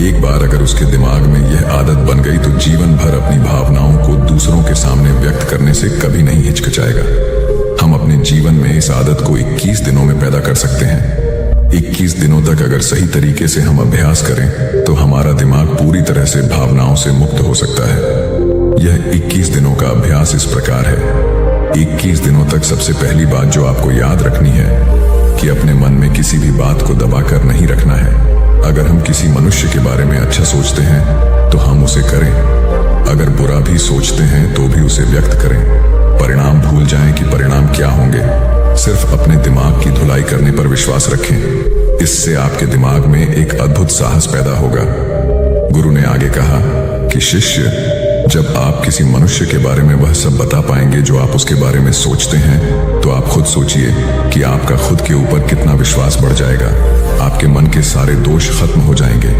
एक बार अगर उसके दिमाग में यह आदत बन गई, तो जीवन भर अपनी भावनाओं को दूसरों के सामने व्यक्त करने से कभी नहीं हिचकिचाएगा। हम अपने जीवन में इस आदत को 21 दिनों में पैदा कर सकते हैं। 21 दिनों तक अगर सही तरीके से हम अभ्यास करें, तो हमारा दिमाग पूरी तरह से भावनाओं से मुक्त हो सकता है। यह 21 दिनों का अभ्यास इस प्रकार है। 21 दिनों तक सबसे पहली बात जो आपको याद रखनी है कि अपने मन में किसी भी बात को दबाकर नहीं रखना है। अगर हम किसी मनुष्य के बारे में अच्छा सोचते हैं, तो हम उसे करें। अगर बुरा भी सोचते हैं, तो भी उसे व्यक्त करें। परिणाम भूल जाएं कि परिणाम क्या होंगे। सिर्फ अपने दिमाग की धुलाई करने पर विश्वास रखें। इससे आपके दिमाग में एक अद्भुत साहस पैदा होगा। गुरु ने आगे कहा कि शिष्य, जब आप किसी मनुष्य के बारे में वह सब बता पाएंगे जो आप उसके बारे में सोचते हैं, तो आप खुद सोचिए कि आपका खुद के ऊपर कितना विश्वास बढ़ जाएगा। आपके मन के सारे दोष खत्म हो जाएंगे।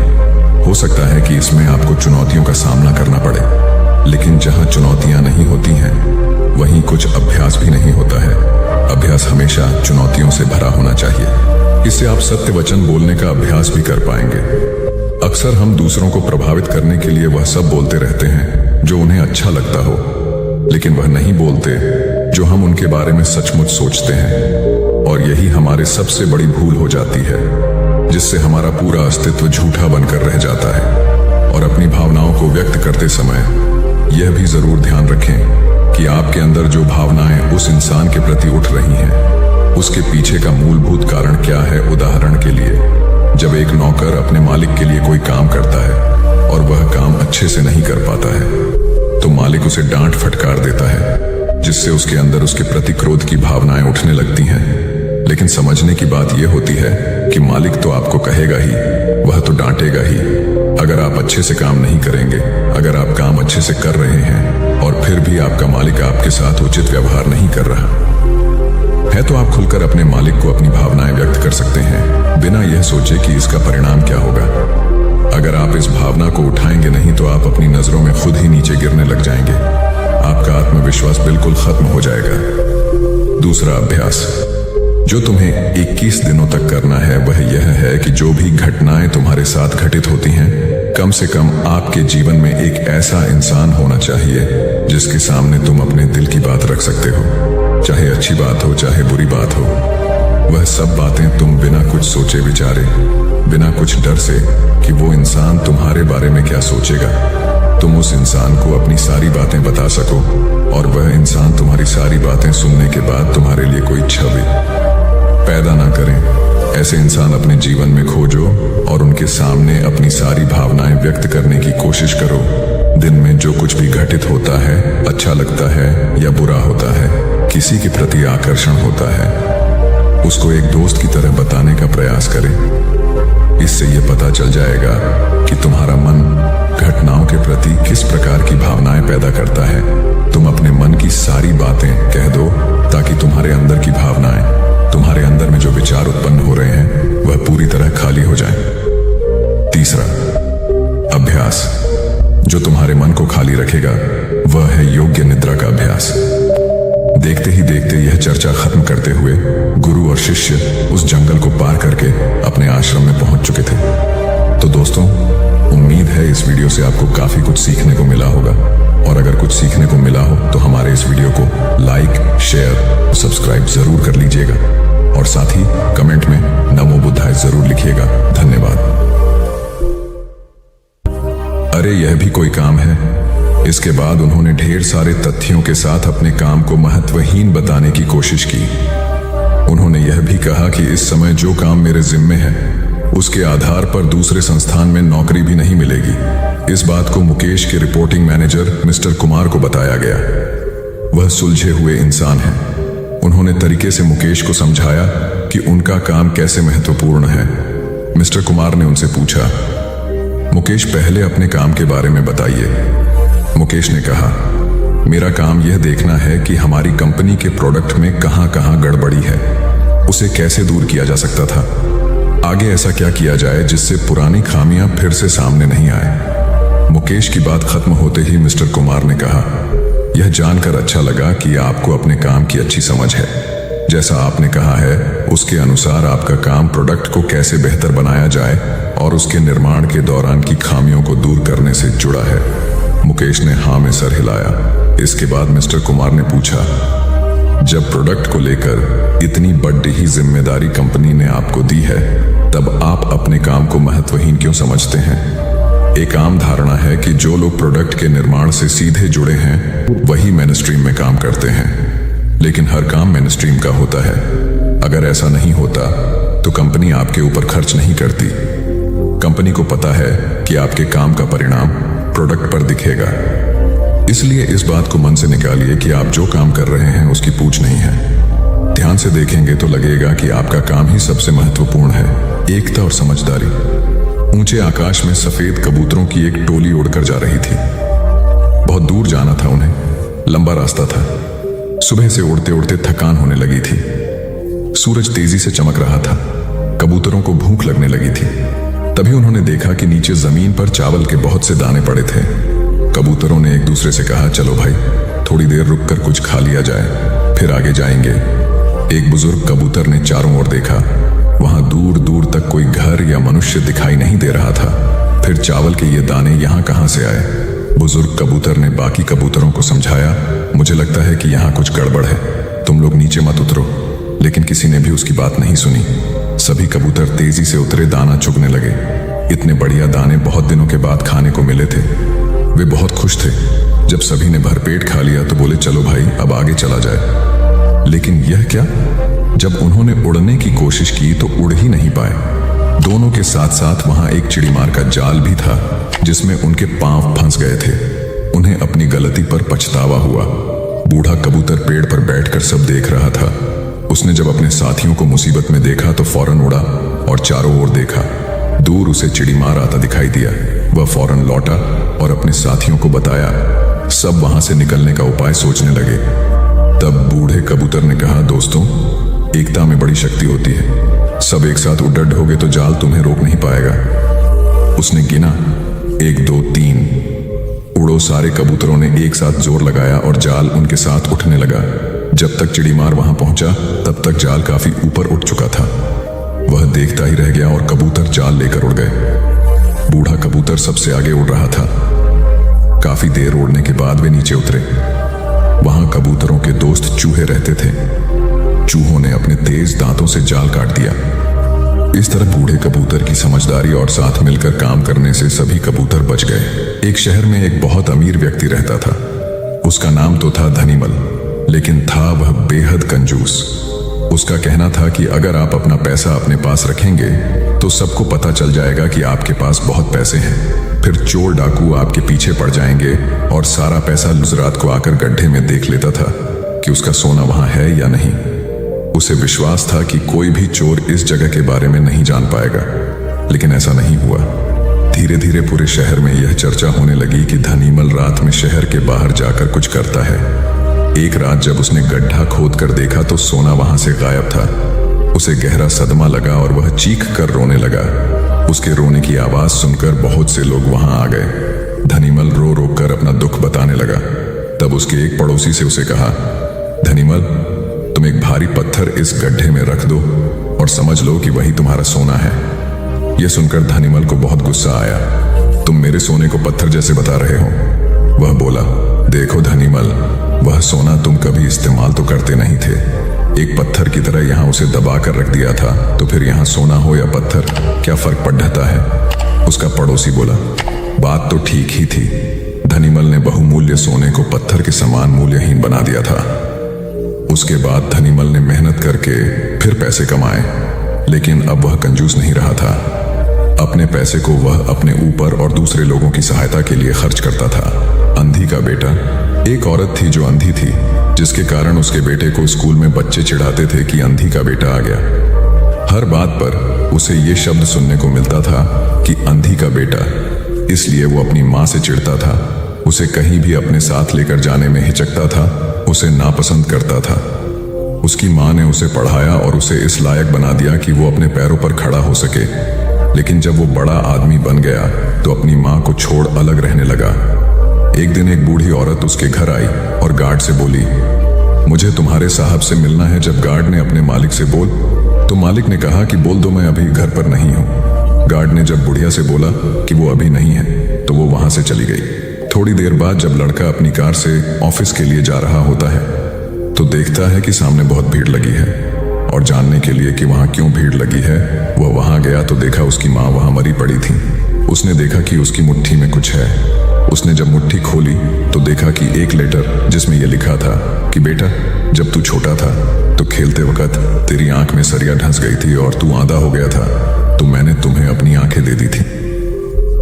हो सकता है कि इसमें आपको चुनौतियों का सामना करना पड़े, लेकिन जहां चुनौतियां नहीं होती हैं, वहीं कुछ अभ्यास भी नहीं होता है। अभ्यास हमेशा चुनौतियों से भरा होना चाहिए। इससे आप सत्य वचन बोलने का अभ्यास भी कर पाएंगे। अक्सर हम दूसरों को प्रभावित करने के लिए वह सब बोलते रहते हैं जो उन्हें अच्छा लगता हो, लेकिन वह नहीं बोलते जो हम उनके बारे में सचमुच सोचते हैं। और यही हमारे सबसे बड़ी भूल हो जाती है, जिससे हमारा पूरा अस्तित्व झूठा बनकर रह जाता है। और अपनी भावनाओं को व्यक्त करते समय यह भी जरूर ध्यान रखें कि आपके अंदर जो भावनाएं उस इंसान के प्रति उठ रही हैं, उसके पीछे का मूलभूत कारण क्या है। उदाहरण के लिए, जब एक नौकर अपने मालिक के लिए कोई काम करता है और वह काम अच्छे से नहीं कर पाता है, तो मालिक उसे डांट फटकार देता है, जिससे उसके अंदर उसके प्रति क्रोध की भावनाएं उठने लगती हैं। लेकिन समझने की बात यह होती है कि मालिक तो आपको कहेगा ही, वह तो डांटेगा ही। अगर आप अच्छे से काम नहीं करेंगे, अगर आप काम अच्छे से कर रहे हैं और फिर भी आपका मालिक आपके साथ उचित व्यवहार नहीं कर रहा है, तो आप खुलकर अपने मालिक को अपनी भावनाएं व्यक्त कर सकते हैं, बिना यह सोचे कि इसका परिणाम क्या होगा। अगर आप इस भावना को उठाएंगे नहीं, तो आप अपनी नजरों में खुद ही नीचे गिरने लग जाएंगे। आपका आत्मविश्वास बिल्कुल खत्म हो जाएगा। दूसरा अभ्यास जो तुम्हें 21 दिनों तक करना है, वह यह है कि जो भी घटनाएं तुम्हारे साथ घटित होती हैं, कम से कम आपके जीवन में एक ऐसा इंसान होना चाहिए जिसके सामने तुम अपने दिल की बात रख सकते हो। चाहे अच्छी बात हो, चाहे बुरी बात हो, वह सब बातें तुम बिना कुछ सोचे विचारे, बिना कुछ डर से कि वो इंसान तुम्हारे बारे में क्या सोचेगा, तुम उस इंसान को अपनी सारी बातें बता सको और वह इंसान तुम्हारी सारी बातें सुनने के बाद तुम्हारे लिए कोई छवि पैदा ना करें। ऐसे इंसान अपने जीवन में खोजो और उनके सामने अपनी सारी भावनाएं व्यक्त करने की कोशिश करो। दिन में जो कुछ भी घटित होता है, अच्छा लगता है या बुरा होता है, किसी के प्रति आकर्षण होता है, उसको एक दोस्त की तरह बताने का प्रयास करें। इससे यह पता चल जाएगा कि तुम्हारा मन घटनाओं के प्रति किस प्रकार की भावनाएं पैदा करता है। तुम अपने मन की सारी बातें कह दो ताकि तुम्हारे अंदर की भावनाएं, तुम्हारे अंदर में जो विचार उत्पन्न हो रहे हैं, वह पूरी तरह खाली हो जाएं। तीसरा अभ्यास जो तुम्हारे मन को खाली रखेगा, वह है योग्य निद्रा का अभ्यास। देखते ही देखते यह चर्चा खत्म करते हुए गुरु और शिष्य उस जंगल को पार करके अपने आश्रम में पहुंच चुके थे। तो दोस्तों, उम्मीद है इस वीडियो से आपको काफी कुछ सीखने को मिला होगा। और अगर कुछ सीखने को मिला हो तो हमारे इस वीडियो को लाइक, शेयर और सब्सक्राइब जरूर कर लीजिएगा। और साथ ही कमेंट में नमो बुद्धाय जरूर लिखिएगा। धन्यवाद। अरे यह भी कोई काम है। इसके बाद उन्होंने ढेर सारे तथ्यों के साथ अपने काम को महत्वहीन बताने की कोशिश की। उन्होंने यह भी कहा कि इस समय जो काम मेरे जिम्मे है, उसके आधार पर दूसरे संस्थान में नौकरी भी नहीं मिलेगी। इस बात को मुकेश के रिपोर्टिंग मैनेजर मिस्टर कुमार को बताया गया। वह सुलझे हुए इंसान हैं। उन्होंने तरीके से मुकेश को समझाया कि उनका काम कैसे महत्वपूर्ण है। मिस्टर कुमार ने उनसे पूछा, मुकेश पहले अपने काम के बारे में बताइए। मुकेश ने कहा, मेरा काम यह देखना है कि हमारी कंपनी के प्रोडक्ट में कहां कहां गड़बड़ी है, उसे कैसे दूर किया जा सकता था, आगे ऐसा क्या किया जाए जिससे पुरानी खामियां फिर से सामने नहीं आए। मुकेश की बात खत्म होते ही मिस्टर कुमार ने कहा, यह जानकर अच्छा लगा कि आपको अपने काम की अच्छी समझ है। जैसा आपने कहा है, उसके अनुसार आपका काम प्रोडक्ट को कैसे बेहतर बनाया जाए और उसके निर्माण के दौरान की खामियों को दूर करने से जुड़ा है। मुकेश ने हाँ में सर हिलाया। इसके बाद मिस्टर कुमार ने पूछा, जब प्रोडक्ट को लेकर इतनी बड़ी ही जिम्मेदारी कंपनी ने आपको दी है, तब आप अपने काम को महत्वहीन क्यों समझते हैं? एक आम धारणा है कि जो लोग प्रोडक्ट के निर्माण से सीधे जुड़े हैं, वही मेनस्ट्रीम में काम करते हैं। लेकिन हर काम मेनस्ट्रीम का होता है। अगर ऐसा नहीं होता तो कंपनी आपके ऊपर खर्च नहीं करती। कंपनी को पता है कि आपके काम का परिणाम प्रोडक्ट पर दिखेगा। इसलिए इस बात को मन से निकालिए कि आप जो काम कर रहे हैं उसकी पूछ नहीं है। ध्यान से देखेंगे तो लगेगा कि आपका काम ही सबसे महत्वपूर्ण है। एकता और समझदारी। ऊंचे आकाश में सफेद कबूतरों की एक टोली उड़कर जा रही थी। बहुत दूर जाना था उन्हें, लंबा रास्ता था। सुबह से उड़ते उड़ते थकान होने लगी थी। सूरज तेजी से चमक रहा था। कबूतरों को भूख लगने लगी थी। तभी उन्होंने देखा कि नीचे जमीन पर चावल के बहुत से दाने पड़े थे। कबूतरों ने एक दूसरे से कहा, चलो भाई, थोड़ी देर रुककर कुछ खा लिया जाए, फिर आगे जाएंगे। एक बुजुर्ग कबूतर ने चारों ओर देखा। वहां दूर दूर तक कोई घर या मनुष्य दिखाई नहीं दे रहा था। फिर चावल के ये दाने यहाँ कहाँ से आए? बुजुर्ग कबूतर ने बाकी कबूतरों को समझाया, मुझे लगता है कि यहाँ कुछ गड़बड़ है, तुम लोग नीचे मत उतरो। लेकिन किसी ने भी उसकी बात नहीं सुनी। सभी कबूतर तेजी से उतरे, दाना चुगने लगे। इतने बढ़िया दाने बहुत दिनों के बाद खाने को मिले थे। वे बहुत खुश थे। जब सभी ने भरपेट खा लिया तो बोले, चलो भाई अब आगे चला जाए। लेकिन यह क्या? जब उन्होंने उड़ने की कोशिश की तो उड़ ही नहीं पाए। दोनों के साथ साथ वहां एक चिड़ीमार का जाल भी था जिसमें उनके पांव फंस गए थे। उन्हें अपनी गलती पर पछतावा हुआ। बूढ़ा कबूतर पेड़ पर बैठकर सब देख रहा था। उसने जब अपने साथियों को मुसीबत में देखा तो फौरन उड़ा और चारों ओर देखा। दूर उसे चिड़ीमार आता दिखाई दिया। वह फौरन लौटा और अपने साथियों को बताया। सब वहां से निकलने का उपाय सोचने लगे। तब बूढ़े कबूतर ने कहा, दोस्तों, एकता में बड़ी शक्ति होती है। सब एक साथ उड़ डोगे तो जाल तुम्हें रोक नहीं पाएगा। उसने गिना, 1 2 3। उड़ो। सारे कबूतरों ने एक साथ जोर लगाया और जाल उनके साथ उठने लगा। जब तक चिड़ीमार वहां पहुंचा तब तक जाल काफी ऊपर उठ चुका था। वह देखता ही रह गया और कबूतर जाल लेकर उड़ गए। बूढ़ा कबूतर सबसे आगे उड़ रहा था। काफी देर उड़ने के बाद वे नीचे उतरे। वहां कबूतरों के दोस्त चूहे रहते थे। चूहों ने अपने तेज दांतों से जाल काट दिया। इस तरह बूढ़े कबूतर की समझदारी और साथ मिलकर काम करने से सभी कबूतर बच गए। एक शहर में एक बहुत अमीर व्यक्ति रहता था। उसका नाम तो था धनीमल, लेकिन था वह बेहद कंजूस। उसका कहना था कि अगर आप अपना पैसा अपने पास रखेंगे तो सबको पता चल जाएगा कि आपके पास बहुत पैसे हैं। फिर चोर डाकू आपके पीछे पड़ जाएंगे और सारा पैसा रात को आकर गड्ढे में देख लेता था कि उसका सोना वहां है या नहीं। उसे विश्वास था कि कोई भी चोर इस जगह के बारे में नहीं जान पाएगा, लेकिन ऐसा नहीं हुआ। धीरे धीरे पूरे शहर में यह चर्चा होने लगी कि धनीमल रात में शहर के बाहर जाकर कुछ करता है। एक रात जब उसने गड्ढा खोद कर देखा तो सोना वहां से गायब था। उसे गहरा सदमा लगा और वह चीख कर रोने लगा। उसके रोने की आवाज सुनकर बहुत से लोग वहां आ गए। धनीमल रो रो कर अपना दुख बताने लगा। तब उसके एक पड़ोसी से उसे कहा, धनीमल, तुम एक भारी पत्थर इस गड्ढे में रख दो और समझ लो कि वही तुम्हारा सोना है। यह सुनकर धनीमल को बहुत गुस्सा आया। तुम मेरे सोने को पत्थर जैसे बता रहे हो? वह बोला, देखो धनीमल, वह सोना तुम कभी इस्तेमाल तो करते नहीं थे। एक पत्थर की तरह यहाँ उसे दबा कर रख दिया था, तो फिर यहाँ सोना हो या पत्थर क्या फर्क पड़ जाता है? उसका पड़ोसी बोला, बात तो ठीक ही थी। धनीमल ने बहुमूल्य सोने को पत्थर के समान मूल्यहीन बना दिया था। उसके बाद धनीमल ने मेहनत करके फिर पैसे कमाए, लेकिन अब वह कंजूस नहीं रहा था। अपने पैसे को वह अपने ऊपर और दूसरे लोगों की सहायता के लिए खर्च करता था। अंधी का बेटा। एक औरत थी जो अंधी थी, जिसके कारण उसके बेटे को स्कूल में बच्चे चिढ़ाते थे कि अंधी का बेटा आ गया। हर बात पर उसे ये शब्द सुनने को मिलता था कि अंधी का बेटा। इसलिए वो अपनी माँ से चिढ़ता था, उसे कहीं भी अपने साथ लेकर जाने में हिचकता था, उसे नापसंद करता था। उसकी माँ ने उसे पढ़ाया और उसे इस लायक बना दिया कि वो अपने पैरों पर खड़ा हो सके। लेकिन जब वो बड़ा आदमी बन गया तो अपनी माँ को छोड़ अलग रहने लगा। एक दिन एक बूढ़ी औरत उसके घर आई और गार्ड से बोली, मुझे तुम्हारे साहब से मिलना है। जब गार्ड ने अपने मालिक से बोल, तो मालिक ने कहा कि बोल दो मैं अभी घर पर नहीं हूँ। गार्ड ने जब बुढ़िया से बोला कि वो अभी नहीं है तो वो वहां से चली गई। थोड़ी देर बाद जब लड़का अपनी कार से ऑफिस के लिए जा रहा होता है तो देखता है कि सामने बहुत भीड़ लगी है, और जानने के लिए कि वहां क्यों भीड़ लगी है वह वहां गया तो देखा उसकी माँ वहां मरी पड़ी थी। उसने देखा कि उसकी मुट्ठी में कुछ है। उसने जब मुट्ठी खोली तो देखा कि एक लेटर जिसमें यह लिखा था कि बेटा, जब तू छोटा था तो खेलते वक्त तेरी आंख में सरिया ढंस गई थी और तू आंधा हो गया था, तो मैंने तुम्हें अपनी आंखें दे दी थी।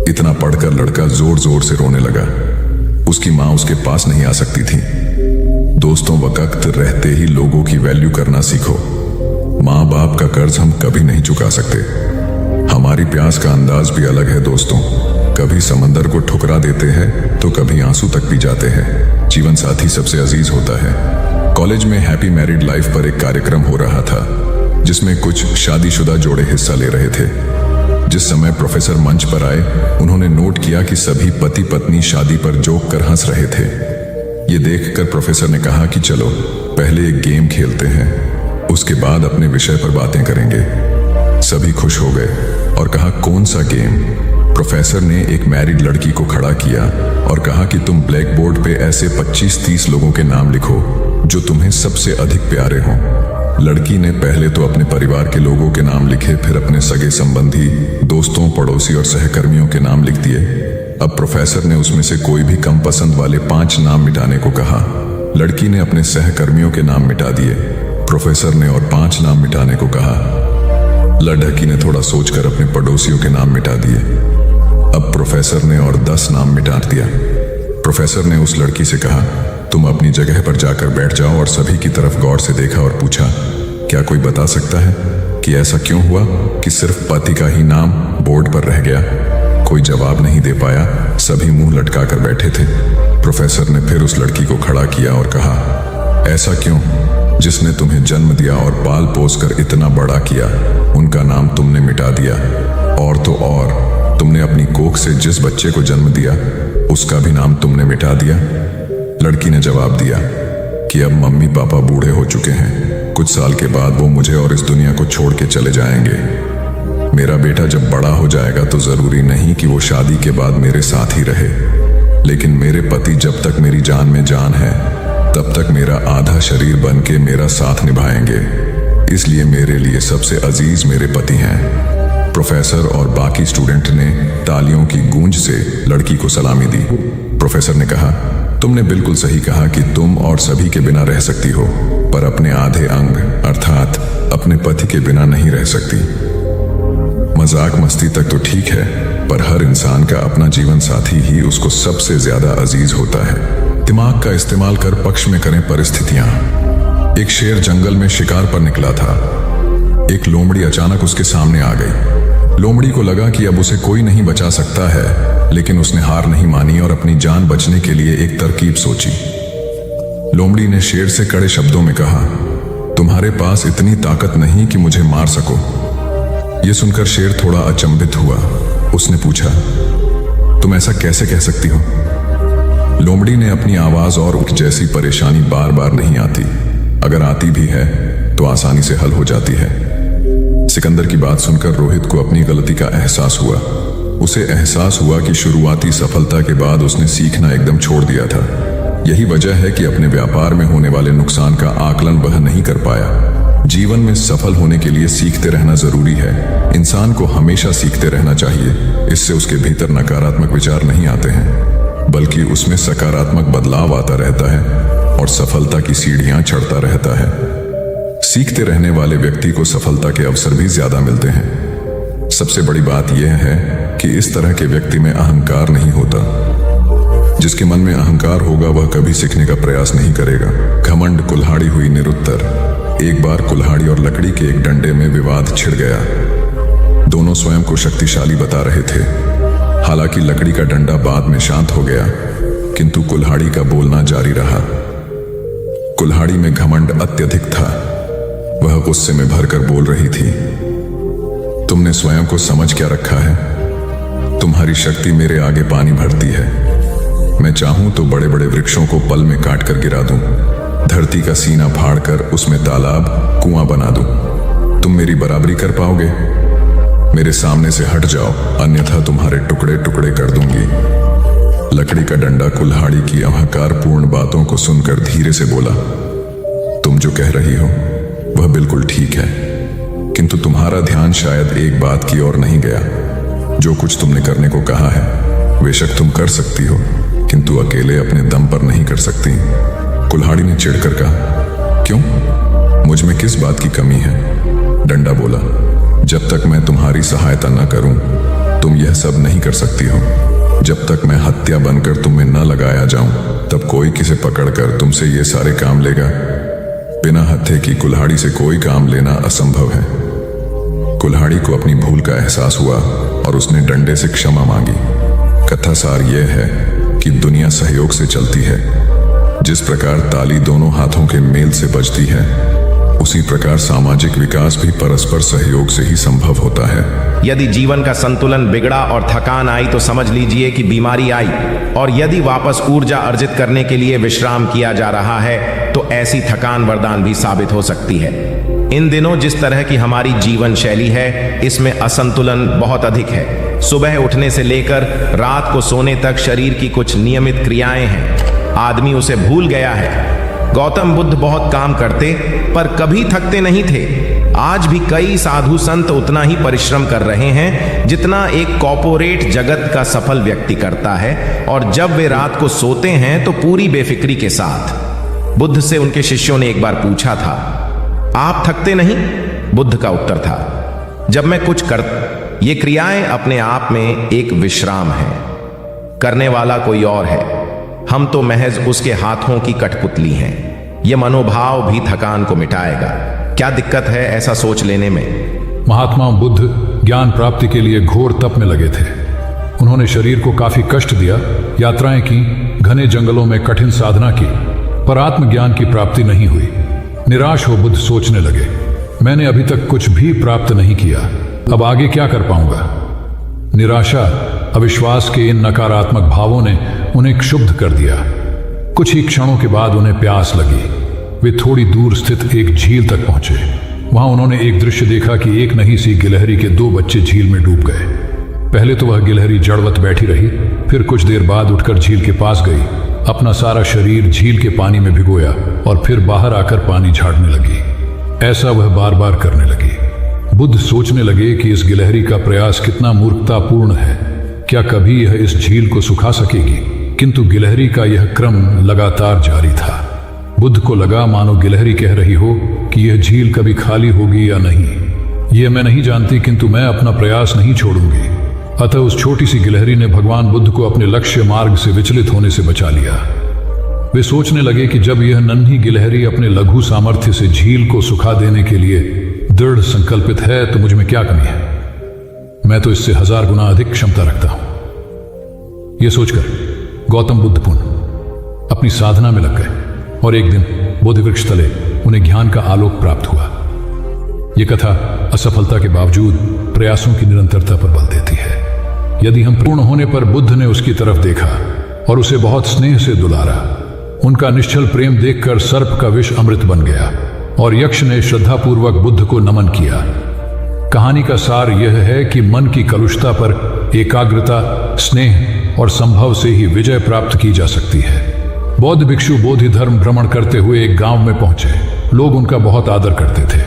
इतना पढ़कर लड़का जोर जोर से रोने लगा। उसकी माँ उसके पास नहीं आ सकती थी। दोस्तों, वक्त रहते ही लोगों की वैल्यू करना सीखो। माँ बाप का कर्ज हम कभी नहीं चुका सकते। हमारी प्यास का अंदाज भी अलग है दोस्तों। कभी समंदर को ठुकरा देते हैं तो कभी आंसू तक पी जाते हैं। जीवन साथी सबसे अजीज होता है। कॉलेज में हैप्पी मैरिड लाइफ पर एक कार्यक्रम हो रहा था जिसमें कुछ शादीशुदा जोड़े हिस्सा ले रहे थे। जिस समय प्रोफेसर मंच पर आए, उन्होंने नोट किया कि सभी पति पत्नी शादी पर जोक कर हंस रहे थे। ये देखकर प्रोफेसर ने कहा कि चलो पहले एक गेम खेलते हैं, उसके बाद अपने विषय पर बातें करेंगे। सभी खुश हो गए और कहा, कौन सा गेम? प्रोफेसर ने एक मैरिड लड़की को खड़ा किया और कहा कि तुम ब्लैक बोर्ड पे ऐसे 25-30 लोगों के नाम लिखो जो तुम्हें सबसे अधिक प्यारे हों। लड़की ने पहले तो अपने परिवार के लोगों के नाम लिखे, फिर अपने सगे संबंधी, दोस्तों, पड़ोसी और सहकर्मियों के नाम लिख दिए। अब प्रोफेसर ने उसमें से कोई भी कम पसंद वाले 5 नाम मिटाने को कहा। लड़की ने अपने सहकर्मियों के नाम मिटा दिए। प्रोफेसर ने और 5 नाम मिटाने को कहा। लड़की ने थोड़ा सोचकर अपने पड़ोसियों के नाम मिटा दिए। अब प्रोफेसर ने और 10 नाम मिटा दिया। प्रोफेसर ने उस लड़की से कहा, तुम अपनी जगह पर जाकर बैठ जाओ, और सभी की तरफ गौर से देखा और पूछा, क्या कोई बता सकता है कि ऐसा क्यों हुआ कि सिर्फ पति का ही नाम बोर्ड पर रह गया? कोई जवाब नहीं दे पाया, सभी मुंह लटका कर बैठे थे। प्रोफेसर ने फिर उस लड़की को खड़ा किया और कहा, ऐसा क्यों? जिसने तुम्हें जन्म दिया और पाल पोस कर इतना बड़ा किया, उनका नाम तुमने मिटा दिया। और तो और तुमने अपनी कोख से जिस बच्चे को जन्म दिया, उसका भी नाम तुमने मिटा दिया। लड़की ने जवाब दिया कि अब मम्मी पापा बूढ़े हो चुके हैं, कुछ साल के बाद वो मुझे और इस दुनिया को छोड़ के चले जाएंगे। मेरा बेटा जब बड़ा हो जाएगा तो जरूरी नहीं कि वो शादी के बाद मेरे साथ ही रहे, लेकिन मेरे पति जब तक मेरी जान में जान है तब तक मेरा आधा शरीर बन के मेरा साथ निभाएंगे। इसलिए मेरे लिए सबसे अजीज मेरे पति हैं। प्रोफेसर और बाकी स्टूडेंट ने तालियों की गूंज से लड़की को सलामी दी। प्रोफेसर ने कहा, तुमने बिल्कुल सही कहा कि तुम और सभी के बिना रह सकती हो, पर अपने आधे अंग अर्थात अपने पति के बिना नहीं रह सकती। मजाक मस्ती तक तो ठीक है, पर हर इंसान का अपना जीवन साथी ही उसको सबसे ज्यादा अजीज होता है। दिमाग का इस्तेमाल कर पक्ष में करें परिस्थितियां। एक शेर जंगल में शिकार पर निकला था। एक लोमड़ी अचानक उसके सामने आ गई। लोमड़ी को लगा कि अब उसे कोई नहीं बचा सकता है, लेकिन उसने हार नहीं मानी और अपनी जान बचने के लिए एक तरकीब सोची। लोमड़ी ने शेर से कड़े शब्दों में कहा, तुम्हारे पास इतनी ताकत नहीं कि मुझे मार सको। यह सुनकर शेर थोड़ा अचंभित हुआ। उसने पूछा, तुम ऐसा कैसे कह सकती हो? लोमड़ी ने अपनी आवाज और उठ जैसी परेशानी बार बार नहीं आती, अगर आती भी है तो आसानी से हल हो जाती है। सिकंदर की बात सुनकर रोहित को अपनी गलती का एहसास हुआ। उसे एहसास हुआ कि शुरुआती सफलता के बाद उसने सीखना एकदम छोड़ दिया था। यही वजह है कि अपने व्यापार में होने वाले नुकसान का आकलन वह नहीं कर पाया। जीवन में सफल होने के लिए सीखते रहना जरूरी है। इंसान को हमेशा सीखते रहना चाहिए। इससे उसके भीतर नकारात्मक विचार नहीं आते हैं, बल्कि उसमें सकारात्मक बदलाव आता रहता है और सफलता की सीढ़ियां चढ़ता रहता है। सीखते रहने वाले व्यक्ति को सफलता के अवसर भी ज्यादा मिलते हैं। सबसे बड़ी बात यह है कि इस तरह के व्यक्ति में अहंकार नहीं होता। जिसके मन में अहंकार होगा वह कभी सीखने का प्रयास नहीं करेगा। घमंड कुल्हाड़ी हुई निरुत्तर। एक बार कुल्हाड़ी और लकड़ी के एक डंडे में विवाद छिड़ गया। दोनों स्वयं को शक्तिशाली बता रहे थे। हालांकि लकड़ी का डंडा बाद में शांत हो गया, किंतु कुल्हाड़ी का बोलना जारी रहा। कुल्हाड़ी में घमंड अत्यधिक था। वह गुस्से में भरकर बोल रही थी, तुमने स्वयं को समझ क्या रखा है? तुम्हारी शक्ति मेरे आगे पानी भरती है। मैं चाहूं तो बड़े बड़े वृक्षों को पल में काट कर गिरा दूं, धरती का सीना फाड़कर उसमें तालाब, कुआं बना दूं। तुम मेरी बराबरी कर पाओगे? मेरे सामने से हट जाओ, अन्यथा तुम्हारे टुकड़े टुकड़े कर दूंगी। लकड़ी का डंडा कुल्हाड़ी की अहंकारपूर्ण बातों को सुनकर धीरे से बोला, तुम जो कह रही हो वह बिल्कुल ठीक है, किंतु तुम्हारा ध्यान शायद एक बात की ओर नहीं गया। जो कुछ तुमने करने को कहा है बेशक तुम कर सकती हो, किंतु अकेले अपने दम पर नहीं कर सकती। कुल्हाड़ी ने चिढ़कर कहा, क्यों? मुझ में किस बात की कमी है? डंडा बोला, जब तक मैं तुम्हारी सहायता न करूं तुम यह सब नहीं कर सकती हो। जब तक मैं हत्या बनकर तुम्हें न लगाया जाऊं तब कोई किसे पकड़कर तुमसे ये सारे काम लेगा। बिना हत्थे की कुल्हाड़ी से कोई काम लेना असंभव है। कुल्हाड़ी को अपनी भूल का एहसास हुआ और उसने डंडे से क्षमा मांगी। कथा सार यह है कि दुनिया सहयोग से चलती है। जिस प्रकार ताली दोनों हाथों के मेल से बजती है, उसी प्रकार सामाजिक विकास भी परस्पर सहयोग से ही संभव होता है। यदि जीवन का संतुलन बिगड़ा और थकान आई तो समझ लीजिए कि बीमारी आई, और यदि वापस ऊर्जा अर्जित करने के लिए विश्राम किया जा रहा है तो ऐसी थकान वरदान भी साबित हो सकती है। इन दिनों जिस तरह की हमारी जीवन शैली है, इसमें असंतुलन बहुत अधिक है। सुबह उठने से लेकर रात को सोने तक शरीर की कुछ नियमित क्रियाएं हैं। आदमी उसे भूल गया है। गौतम बुद्ध बहुत काम करते पर कभी थकते नहीं थे। आज भी कई साधु संत उतना ही परिश्रम कर रहे हैं जितना एक कॉर्पोरेट जगत का सफल व्यक्ति करता है, और जब वे रात को सोते हैं तो पूरी बेफिक्री के साथ। बुद्ध से उनके शिष्यों ने एक बार पूछा था, आप थकते नहीं? बुद्ध का उत्तर था, जब मैं कुछ कर, ये क्रियाएं अपने आप में एक विश्राम है, करने वाला कोई और है, हम तो महज उसके हाथों की कठपुतली हैं। यह मनोभाव भी थकान को मिटाएगा। क्या दिक्कत है ऐसा सोच लेने में? महात्मा बुद्ध ज्ञान प्राप्ति के लिए घोर तप में लगे थे। उन्होंने शरीर को काफी कष्ट दिया, यात्राएं की, घने जंगलों में कठिन साधना की, पर आत्मज्ञान की प्राप्ति नहीं हुई। निराश हो बुद्ध सोचने लगे, मैंने अभी तक कुछ भी प्राप्त नहीं किया, अब आगे क्या कर पाऊंगा? निराशा, अविश्वास के इन नकारात्मक भावों ने उन्हें क्षुब्ध कर दिया। कुछ ही क्षणों के बाद उन्हें प्यास लगी। वे थोड़ी दूर स्थित एक झील तक पहुंचे। वहां उन्होंने एक दृश्य देखा कि एक नन्ही सी गिलहरी के 2 बच्चे झील में डूब गए। पहले तो वह गिलहरी जड़वत बैठी रही, फिर कुछ देर बाद उठकर झील के पास गई, अपना सारा शरीर झील के पानी में भिगोया और फिर बाहर आकर पानी झाड़ने लगी। ऐसा वह बार बार करने लगी। बुद्ध सोचने लगे कि इस गिलहरी का प्रयास कितना मूर्खतापूर्ण है। क्या कभी यह इस झील को सुखा सकेगी? किंतु गिलहरी का यह क्रम लगातार जारी था। बुद्ध को लगा मानो गिलहरी कह रही हो कि यह झील कभी खाली होगी या नहीं, यह मैं नहीं जानती, किंतु मैं अपना प्रयास नहीं छोड़ूंगी। अतः उस छोटी सी गिलहरी ने भगवान बुद्ध को अपने लक्ष्य मार्ग से विचलित होने से बचा लिया। वे सोचने लगे कि जब यह नन्ही गिलहरी अपने लघु सामर्थ्य से झील को सुखा देने के लिए दृढ़ संकल्पित है तो मुझ में क्या कमी है? मैं तो इससे 1000 गुना अधिक क्षमता रखता हूं। यह सोचकर गौतम बुद्ध पुनः अपनी साधना में लग गए और एक दिन बोधि वृक्ष तले उन्हें ज्ञान का आलोक प्राप्त हुआ। यह कथा असफलता के बावजूद प्रयासों की निरंतरता पर बल देती है। यदि हम पूर्ण होने पर बुद्ध ने उसकी तरफ देखा और उसे बहुत स्नेह से दुलारा। उनका निश्चल प्रेम देखकर सर्प का विष अमृत बन गया और यक्ष ने श्रद्धापूर्वक बुद्ध को नमन किया। कहानी का सार यह है कि मन की कलुषता पर एकाग्रता, स्नेह और संभव से ही विजय प्राप्त की जा सकती है। बौद्ध भिक्षु बोधि धर्म भ्रमण करते हुए एक गांव में पहुंचे। लोग उनका बहुत आदर करते थे।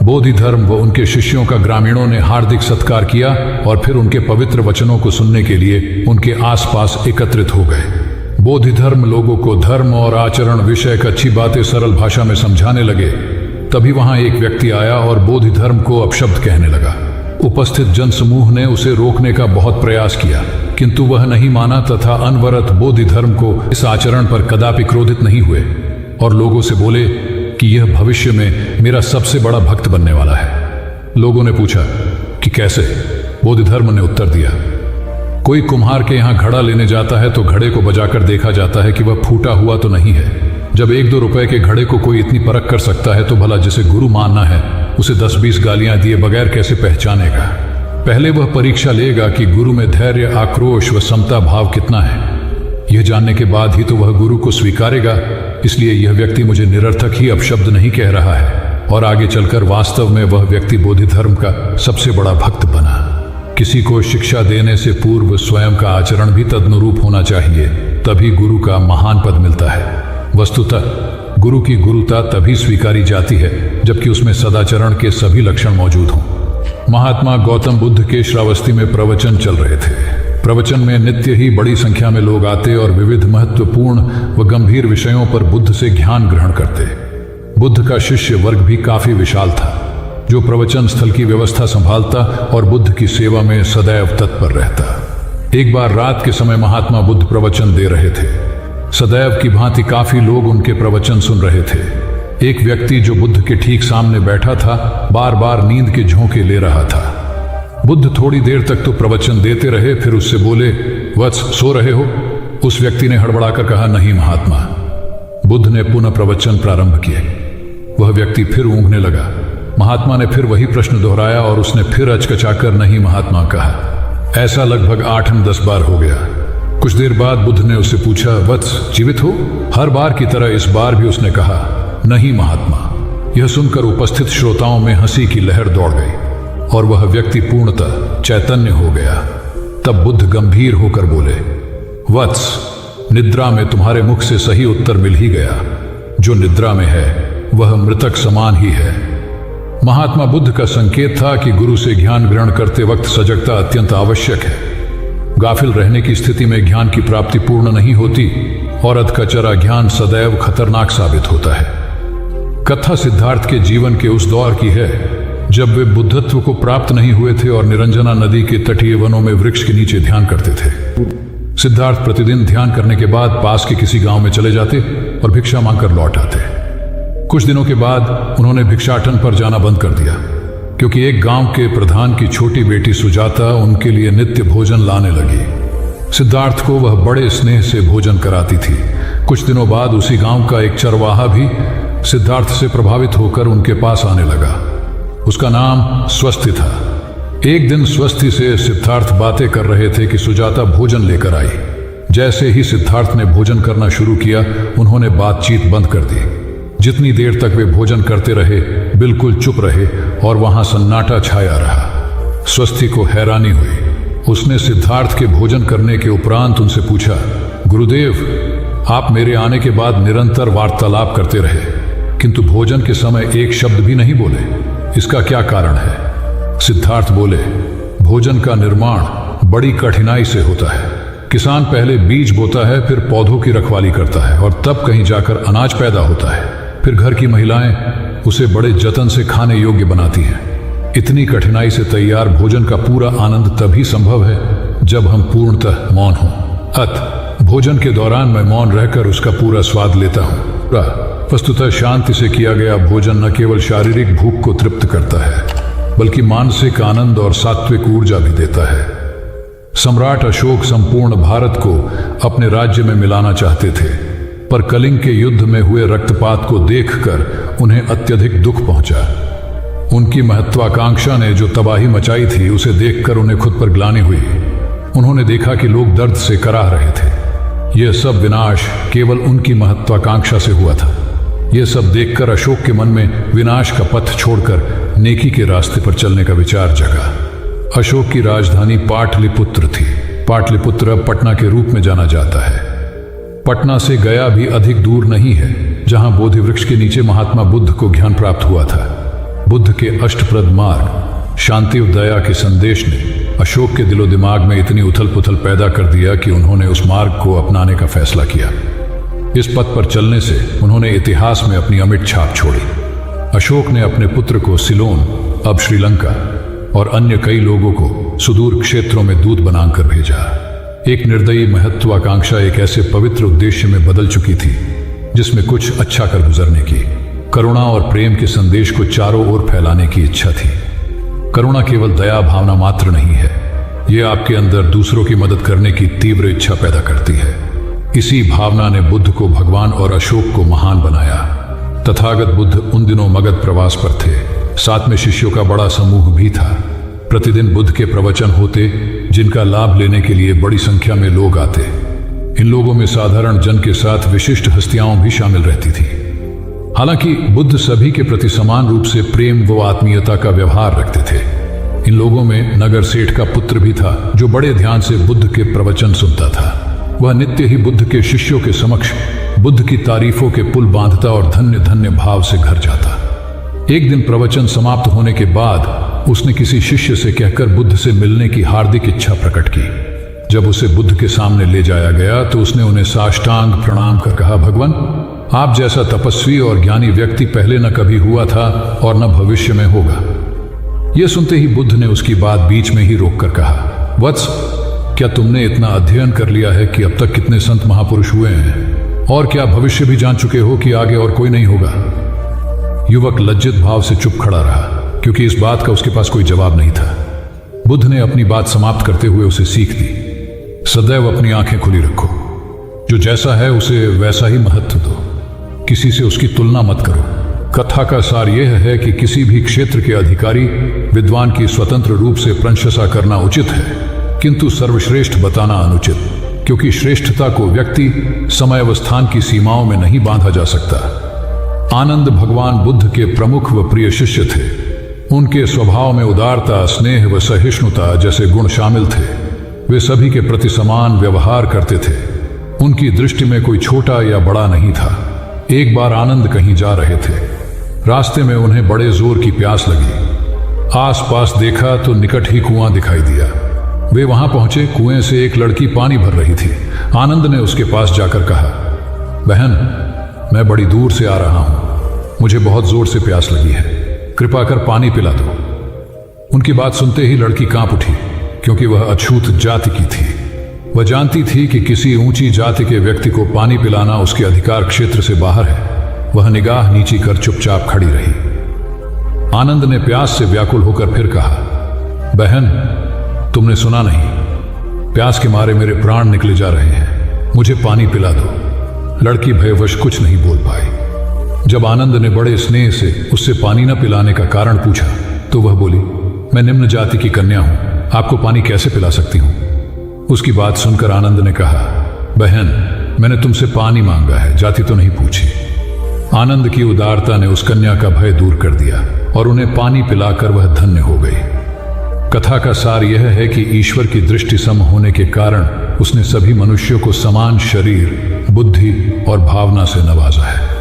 बोधि धर्म व उनके शिष्यों का ग्रामीणों ने हार्दिक सत्कार किया और फिर उनके पवित्र वचनों को सुनने के लिए उनके आसपास एकत्रित हो गए। बोधि धर्म लोगों को धर्म और आचरण विषयक अच्छी बातें सरल भाषा में समझाने लगे। तभी वहां एक व्यक्ति आया और बोधि धर्म को अपशब्द कहने लगा। उपस्थित जनसमूह ने उसे रोकने का बहुत प्रयास किया, किंतु वह नहीं माना तथा अनवरत बोधि धर्म को इस आचरण पर कदापि क्रोधित नहीं हुए और लोगों से बोले कि यह भविष्य में मेरा सबसे बड़ा भक्त बनने वाला है। लोगों ने पूछा कि कैसे? बोधि धर्म ने उत्तर दिया, कोई कुम्हार के यहाँ घड़ा लेने जाता है तो घड़े को बजाकर देखा जाता है कि वह फूटा हुआ तो नहीं है। जब 1-2 रुपए के घड़े को कोई इतनी परख कर सकता है तो भला जिसे गुरु मानना है उसे 10-20 गालियां दिए बगैर कैसे पहचानेगा? पहले वह परीक्षा लेगा कि गुरु में धैर्य, आक्रोश व समता भाव कितना है। यह जानने के बाद ही तो वह गुरु को स्वीकारेगा। इसलिए यह व्यक्ति मुझे निरर्थक ही अपशब्द नहीं कह रहा है और आगे चलकर वास्तव में वह व्यक्ति बोधि धर्म का सबसे बड़ा भक्त बना। किसी को शिक्षा देने से पूर्व स्वयं का आचरण भी तदनुरूप होना चाहिए, तभी गुरु का महान पद मिलता है। वस्तुतः गुरु की गुरुता तभी स्वीकारी जाती है जबकि उसमें सदाचरण के सभी लक्षण मौजूद हों। महात्मा गौतम बुद्ध के श्रावस्ती में प्रवचन चल रहे थे। प्रवचन में नित्य ही बड़ी संख्या में लोग आते और विविध महत्वपूर्ण व गंभीर विषयों पर बुद्ध से ज्ञान ग्रहण करते। बुद्ध का शिष्य वर्ग भी काफी विशाल था, जो प्रवचन स्थल की व्यवस्था संभालता और बुद्ध की सेवा में सदैव तत्पर रहता। एक बार रात के समय महात्मा बुद्ध प्रवचन दे रहे थे। सदैव की भांति काफी लोग उनके प्रवचन सुन रहे थे। एक व्यक्ति जो बुद्ध के ठीक सामने बैठा था बार बार नींद के झोंके ले रहा था। बुद्ध थोड़ी देर तक तो प्रवचन देते रहे, फिर उससे बोले, वत्स सो रहे हो? उस व्यक्ति ने हड़बड़ाकर कहा, नहीं महात्मा। बुद्ध ने पुनः प्रवचन प्रारंभ किए। वह व्यक्ति फिर ऊँघने लगा। महात्मा ने फिर वही प्रश्न दोहराया और उसने फिर अचकचाकर नहीं महात्मा कहा। ऐसा लगभग 8-10 बार हो गया। कुछ देर बाद बुद्ध ने उससे पूछा, वत्स जीवित हो? हर बार की तरह इस बार भी उसने कहा, नहीं महात्मा। यह सुनकर उपस्थित श्रोताओं में हंसी की लहर दौड़ गई और वह व्यक्ति पूर्णतः चैतन्य हो गया। तब बुद्ध गंभीर होकर बोले, वत्स, निद्रा में तुम्हारे मुख से सही उत्तर मिल ही गया। जो निद्रा में है वह मृतक समान ही है। महात्मा बुद्ध का संकेत था कि गुरु से ज्ञान ग्रहण करते वक्त सजगता अत्यंत आवश्यक है। गाफिल रहने की स्थिति में ज्ञान की प्राप्ति पूर्ण नहीं होती और अधकचरा ज्ञान सदैव खतरनाक साबित होता है। कथा सिद्धार्थ के जीवन के उस दौर की है जब वे बुद्धत्व को प्राप्त नहीं हुए थे और निरंजना नदी के तटीय वनों में वृक्ष के नीचे ध्यान करते थे। सिद्धार्थ प्रतिदिन ध्यान करने के बाद पास के किसी गांव में चले जाते और भिक्षा मांगकर लौट आते। कुछ दिनों के बाद उन्होंने भिक्षाटन पर जाना बंद कर दिया, क्योंकि एक गांव के प्रधान की छोटी बेटी सुजाता उनके लिए नित्य भोजन लाने लगी। सिद्धार्थ को वह बड़े स्नेह से भोजन कराती थी। कुछ दिनों बाद उसी गांव का एक चरवाहा भी सिद्धार्थ से प्रभावित होकर उनके पास आने लगा। उसका नाम स्वस्ति था। एक दिन स्वस्ति से सिद्धार्थ बातें कर रहे थे कि सुजाता भोजन लेकर आई। जैसे ही सिद्धार्थ ने भोजन करना शुरू किया, उन्होंने बातचीत बंद कर दी। जितनी देर तक वे भोजन करते रहे, बिल्कुल चुप रहे और वहां सन्नाटा छाया रहा। स्वस्ति को हैरानी हुई। उसने सिद्धार्थ के भोजन करने के उपरांत उनसे पूछा, गुरुदेव, आप मेरे आने के बाद निरंतर वार्तालाप करते रहे, किंतु भोजन के समय एक शब्द भी नहीं बोले। इसका क्या कारण है? सिद्धार्थ बोले, भोजन का निर्माण बड़ी कठिनाई से होता है। किसान पहले बीज बोता है, फिर पौधों की रखवाली करता है और तब कहीं जाकर अनाज पैदा होता है। फिर घर की महिलाएं उसे बड़े जतन से खाने योग्य बनाती हैं। इतनी कठिनाई से तैयार भोजन का पूरा आनंद तभी संभव है जब हम पूर्णतः मौन हों। अतः भोजन के दौरान मैं मौन रहकर उसका पूरा स्वाद लेता हूँ। वस्तुतः शांति से किया गया भोजन न केवल शारीरिक भूख को तृप्त करता है, बल्कि मानसिक आनंद और सात्विक ऊर्जा भी देता है। सम्राट अशोक संपूर्ण भारत को अपने राज्य में मिलाना चाहते थे, पर कलिंग के युद्ध में हुए रक्तपात को देखकर उन्हें अत्यधिक दुख पहुंचा। उनकी महत्वाकांक्षा ने जो तबाही मचाई थी, उसे देखकर उन्हें खुद पर ग्लानि हुई। उन्होंने देखा कि लोग दर्द से कराह रहे थे। यह सब विनाश केवल उनकी महत्वाकांक्षा से हुआ था। यह सब देखकर अशोक के मन में विनाश का पथ छोड़कर नेकी के रास्ते पर चलने का विचार जगा। अशोक की राजधानी पाटलिपुत्र थी। पाटलिपुत्र अब पटना के रूप में जाना जाता है। पटना से गया भी अधिक दूर नहीं है, जहां बोधि वृक्ष के नीचे महात्मा बुद्ध को ज्ञान प्राप्त हुआ था। बुद्ध के अष्टप्रद मार्ग, शांति और दया के संदेश ने अशोक के दिलो दिमाग में इतनी उथल पुथल पैदा कर दिया कि उन्होंने उस मार्ग को अपनाने का फैसला किया। इस पथ पर चलने से उन्होंने इतिहास में अपनी अमिट छाप छोड़ी। अशोक ने अपने पुत्र को सिलोन, अब श्रीलंका, और अन्य कई लोगों को सुदूर क्षेत्रों में दूत बनाकर भेजा। एक निर्दयी महत्वाकांक्षा एक ऐसे पवित्र उद्देश्य में बदल चुकी थी जिसमें कुछ अच्छा कर गुजरने की, करुणा और प्रेम के संदेश को चारों ओर फैलाने की इच्छा थी। करुणा केवल दया भावना मात्र नहीं है, यह आपके अंदर दूसरों की मदद करने की तीव्र इच्छा पैदा करती है। इसी भावना ने बुद्ध को भगवान और अशोक को महान बनाया। तथागत बुद्ध उन दिनों मगध प्रवास पर थे। साथ में शिष्यों का बड़ा समूह भी था। प्रतिदिन बुद्ध के प्रवचन होते, जिनका लाभ लेने के लिए बड़ी संख्या में लोग आते। इन लोगों में साधारण जन के साथ विशिष्ट हस्तियां भी शामिल रहती थी। हालांकि बुद्ध सभी के प्रति समान रूप से प्रेम व आत्मीयता का व्यवहार रखते थे। इन लोगों में नगर सेठ का पुत्र भी था, जो बड़े ध्यान से बुद्ध के प्रवचन सुनता था। वह नित्य ही बुद्ध के शिष्यों के समक्ष बुद्ध की तारीफों के पुल बांधता और धन्य धन्य भाव से घर जाता। एक दिन प्रवचन समाप्त होने के बाद उसने किसी शिष्य से कहकर बुद्ध से मिलने की हार्दिक इच्छा प्रकट की। जब उसे बुद्ध के सामने ले जाया गया तो उसने उन्हें साष्टांग प्रणाम कर कहा, भगवान, आप जैसा तपस्वी और ज्ञानी व्यक्ति पहले न कभी हुआ था और न भविष्य में होगा। यह सुनते ही बुद्ध ने उसकी बात बीच में ही रोककर कहा, वत्स, क्या तुमने इतना अध्ययन कर लिया है कि अब तक कितने संत महापुरुष हुए हैं, और क्या भविष्य भी जान चुके हो कि आगे और कोई नहीं होगा? युवक लज्जित भाव से चुप खड़ा रहा, क्योंकि इस बात का उसके पास कोई जवाब नहीं था। बुद्ध ने अपनी बात समाप्त करते हुए उसे सीख दी, सदैव अपनी आंखें खुली रखो। जो जैसा है उसे वैसा ही महत्व दो, किसी से उसकी तुलना मत करो। कथा का सार यह है कि किसी भी क्षेत्र के अधिकारी विद्वान की स्वतंत्र रूप से प्रशंसा करना उचित है, किंतु सर्वश्रेष्ठ बताना अनुचित, क्योंकि श्रेष्ठता को व्यक्ति, समय व स्थान की सीमाओं में नहीं बांधा जा सकता। आनंद भगवान बुद्ध के प्रमुख व प्रिय शिष्य थे। उनके स्वभाव में उदारता, स्नेह व सहिष्णुता जैसे गुण शामिल थे। वे सभी के प्रति समान व्यवहार करते थे। उनकी दृष्टि में कोई छोटा या बड़ा नहीं था। एक बार आनंद कहीं जा रहे थे। रास्ते में उन्हें बड़े जोर की प्यास लगी। आसपास देखा तो निकट ही कुआं दिखाई दिया। वे वहां पहुंचे। कुएं से एक लड़की पानी भर रही थी। आनंद ने उसके पास जाकर कहा, बहन, मैं बड़ी दूर से आ रहा हूं, मुझे बहुत जोर से प्यास लगी है, कृपा कर पानी पिला दो। उनकी बात सुनते ही लड़की कांप उठी, क्योंकि वह अछूत जाति की थी। वह जानती थी कि किसी ऊंची जाति के व्यक्ति को पानी पिलाना उसके अधिकार क्षेत्र से बाहर है। वह निगाह नीची कर चुपचाप खड़ी रही। आनंद ने प्यास से व्याकुल होकर फिर कहा, बहन, तुमने सुना नहीं, प्यास के मारे मेरे प्राण निकले जा रहे हैं, मुझे पानी पिला दो। लड़की भयवश कुछ नहीं बोल पाई। जब आनंद ने बड़े स्नेह से उससे पानी न पिलाने का कारण पूछा तो वह बोली, मैं निम्न जाति की कन्या हूं, आपको पानी कैसे पिला सकती हूं। उसकी बात सुनकर आनंद ने कहा, बहन, मैंने तुमसे पानी मांगा है, जाति तो नहीं पूछी। आनंद की उदारता ने उस कन्या का भय दूर कर दिया और उन्हें पानी पिलाकर वह धन्य हो गई। कथा का सार यह है कि ईश्वर की दृष्टि सम होने के कारण उसने सभी मनुष्यों को समान शरीर, बुद्धि और भावना से नवाजा है।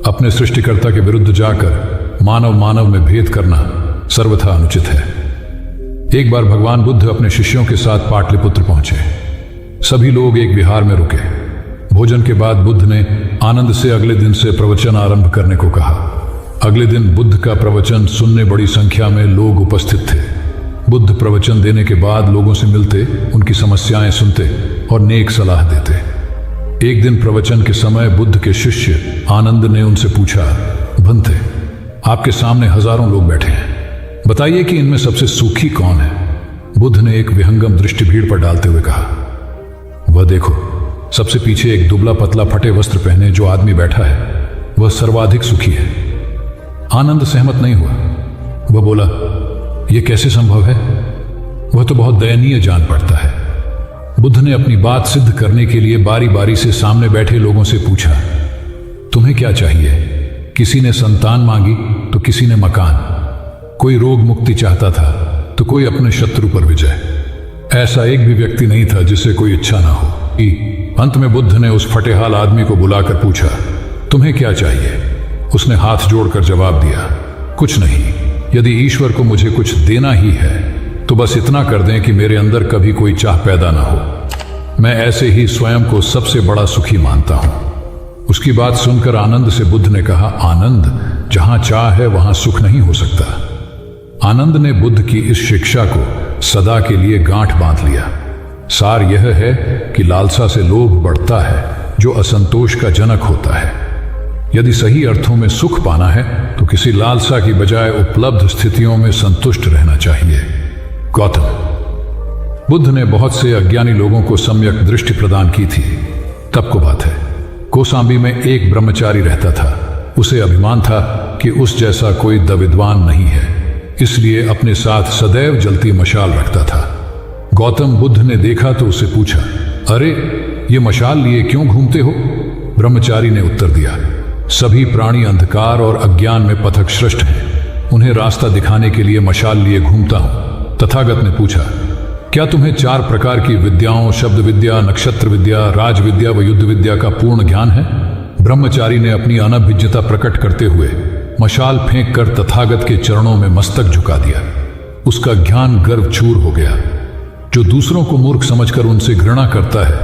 अपने सृष्टिकर्ता के विरुद्ध जाकर मानव मानव में भेद करना सर्वथा अनुचित है। एक बार भगवान बुद्ध अपने शिष्यों के साथ पाटलिपुत्र पहुंचे। सभी लोग एक विहार में रुके। भोजन के बाद बुद्ध ने आनंद से अगले दिन से प्रवचन आरंभ करने को कहा। अगले दिन बुद्ध का प्रवचन सुनने बड़ी संख्या में लोग उपस्थित थे। बुद्ध प्रवचन देने के बाद लोगों से मिलते, उनकी समस्याएं सुनते और नेक सलाह देते। एक दिन प्रवचन के समय बुद्ध के शिष्य आनंद ने उनसे पूछा, भंते, आपके सामने हजारों लोग बैठे हैं, बताइए कि इनमें सबसे सुखी कौन है। बुद्ध ने एक विहंगम दृष्टि भीड़ पर डालते हुए कहा, वह देखो, सबसे पीछे एक दुबला पतला फटे वस्त्र पहने जो आदमी बैठा है, वह सर्वाधिक सुखी है। आनंद सहमत नहीं हुआ। वह बोला, यह कैसे संभव है, वह तो बहुत दयनीय जान पड़ता है। बुद्ध ने अपनी बात सिद्ध करने के लिए बारी बारी से सामने बैठे लोगों से पूछा, तुम्हें क्या चाहिए। किसी ने संतान मांगी तो किसी ने मकान, कोई रोग मुक्ति चाहता था तो कोई अपने शत्रु पर विजय। ऐसा एक भी व्यक्ति नहीं था जिसे कोई इच्छा ना हो। अंत में बुद्ध ने उस फटेहाल आदमी को बुलाकर पूछा, तुम्हें क्या चाहिए। उसने हाथ जोड़कर जवाब दिया, कुछ नहीं, यदि ईश्वर को मुझे कुछ देना ही है तो बस इतना कर दें कि मेरे अंदर कभी कोई चाह पैदा ना हो। मैं ऐसे ही स्वयं को सबसे बड़ा सुखी मानता हूं। उसकी बात सुनकर आनंद से बुद्ध ने कहा, आनंद, जहां चाह है वहां सुख नहीं हो सकता। आनंद ने बुद्ध की इस शिक्षा को सदा के लिए गांठ बांध लिया। सार यह है कि लालसा से लोभ बढ़ता है, जो असंतोष का जनक होता है। यदि सही अर्थों में सुख पाना है तो किसी लालसा की बजाय उपलब्ध स्थितियों में संतुष्ट रहना चाहिए। गौतम बुद्ध ने बहुत से अज्ञानी लोगों को सम्यक दृष्टि प्रदान की थी। तब को बात है, कौसाम्बी में एक ब्रह्मचारी रहता था। उसे अभिमान था कि उस जैसा कोई विद्वान नहीं है, इसलिए अपने साथ सदैव जलती मशाल रखता था। गौतम बुद्ध ने देखा तो उससे पूछा, अरे, ये मशाल लिए क्यों घूमते हो। ब्रह्मचारी ने उत्तर दिया, सभी प्राणी अंधकार और अज्ञान में पथक श्रेष्ठ हैं, उन्हें रास्ता दिखाने के लिए मशाल लिए घूमता हूं। तथागत ने पूछा, क्या तुम्हें 4 प्रकार की विद्याओं, शब्द विद्या, नक्षत्र विद्या, राज विद्या व युद्ध विद्या का पूर्ण ज्ञान है। ब्रह्मचारी ने अपनी अनभिज्ञता प्रकट करते हुए मशाल फेंक कर तथागत के चरणों में मस्तक झुका दिया। उसका ज्ञान गर्व चूर हो गया। जो दूसरों को मूर्ख समझकर उनसे घृणा करता है,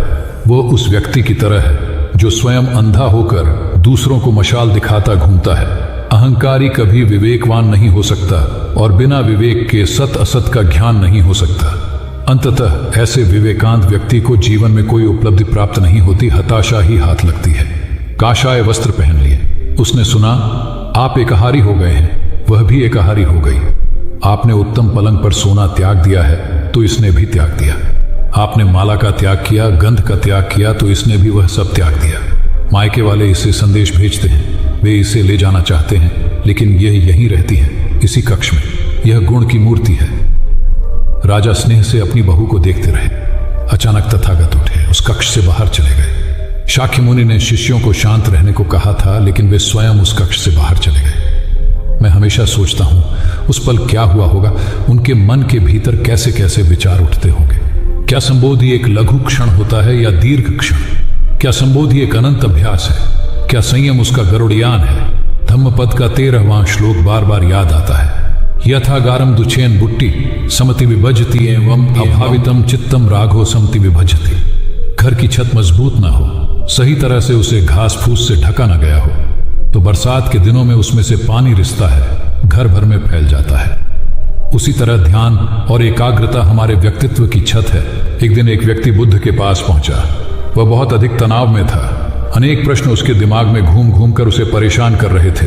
वह उस व्यक्ति की तरह है जो स्वयं अंधा होकर दूसरों को मशाल दिखाता घूमता है। अहंकारी कभी विवेकवान नहीं हो सकता और बिना विवेक के सत असत का ज्ञान नहीं हो सकता। अंततः ऐसे विवेकांत व्यक्ति को जीवन में कोई उपलब्धि प्राप्त नहीं होती, हताशा ही हाथ लगती है। काशाय वस्त्र पहन लिए। उसने सुना, आप एकाहारी हो गए हैं, वह भी एकाहारी हो गई। आपने उत्तम पलंग पर सोना त्याग दिया है तो इसने भी त्याग दिया। आपने माला का त्याग किया, गंध का त्याग किया तो इसने भी वह सब त्याग दिया। मायके वाले इसे संदेश भेजते हैं, वे इसे ले जाना चाहते हैं, लेकिन यह यहीं रहती है, इसी कक्ष में। यह गुण की मूर्ति है। राजा स्नेह से अपनी बहू को देखते रहे। अचानक तथागत उठे, उस कक्ष से बाहर चले गए। शाक्य मुनि ने शिष्यों को शांत रहने को कहा था, लेकिन वे स्वयं उस कक्ष से बाहर चले गए। मैं हमेशा सोचता हूं उस पल क्या हुआ होगा, उनके मन के भीतर कैसे कैसे विचार उठते होंगे। क्या संबोधि एक लघु क्षण होता है या दीर्घ क्षण? क्या संबोधि एक अनंत अभ्यास है? क्या संयम उसका गरुड़यान है? धम्मपद का 13वां श्लोक बार बार याद आता है। यथागारम दुचेन बुट्टी समति विभजति एवं अभावितम चित्तम राघो समति विभजति। घर की छत मजबूत ना हो, सही तरह से उसे घास फूस से ढका ना गया हो, तो बरसात के दिनों में उसमें से पानी रिसता है, घर भर में फैल जाता है। उसी तरह ध्यान और एकाग्रता हमारे व्यक्तित्व की छत है। एक दिन एक व्यक्ति बुद्ध के पास पहुंचा। वह बहुत अधिक तनाव में था। अनेक प्रश्न उसके दिमाग में घूम घूम कर उसे परेशान कर रहे थे,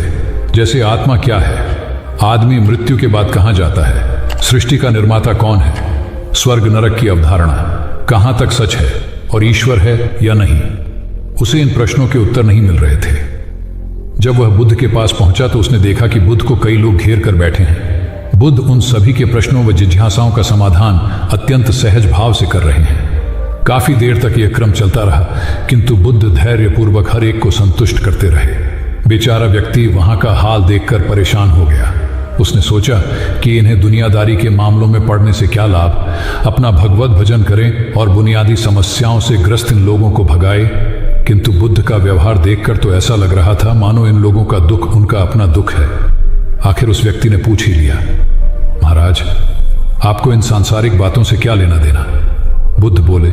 जैसे आत्मा क्या है, आदमी मृत्यु के बाद कहां जाता है, सृष्टि का निर्माता कौन है, स्वर्ग नरक की अवधारणा कहां तक सच है और ईश्वर है या नहीं। उसे इन प्रश्नों के उत्तर नहीं मिल रहे थे। जब वह बुद्ध के पास पहुंचा तो उसने देखा कि बुद्ध को कई लोग घेर कर बैठे हैं। बुद्ध उन सभी के प्रश्नों व जिज्ञासाओं का समाधान अत्यंत सहज भाव से कर रहे हैं। काफी देर तक यह क्रम चलता रहा, किंतु बुद्ध धैर्यपूर्वक हर एक को संतुष्ट करते रहे। बेचारा व्यक्ति वहां का हाल देखकर परेशान हो गया। उसने सोचा कि इन्हें दुनियादारी के मामलों में पड़ने से क्या लाभ, अपना भगवत भजन करें और बुनियादी समस्याओं से ग्रस्त इन लोगों को भगाए। किंतु बुद्ध का व्यवहार देखकर तो ऐसा लग रहा था मानो इन लोगों का दुख उनका अपना दुख है। आखिर उस व्यक्ति ने पूछ ही लिया, महाराज, आपको इन सांसारिक बातों से क्या लेना देना? बुद्ध बोले,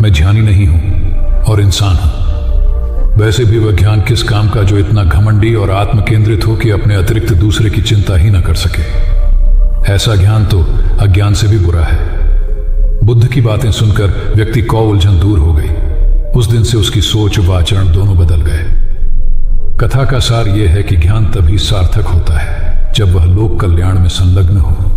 मैं ज्ञानी नहीं हूं और इंसान हूं। वैसे भी वह ज्ञान किस काम का जो इतना घमंडी और आत्म केंद्रित हो कि अपने अतिरिक्त दूसरे की चिंता ही न कर सके। ऐसा ज्ञान तो अज्ञान से भी बुरा है। बुद्ध की बातें सुनकर व्यक्ति को उलझन दूर हो गई। उस दिन से उसकी सोच व आचरण दोनों बदल गए। कथा का सार यह है कि ज्ञान तभी सार्थक होता है जब वह लोक कल्याण में संलग्न हो।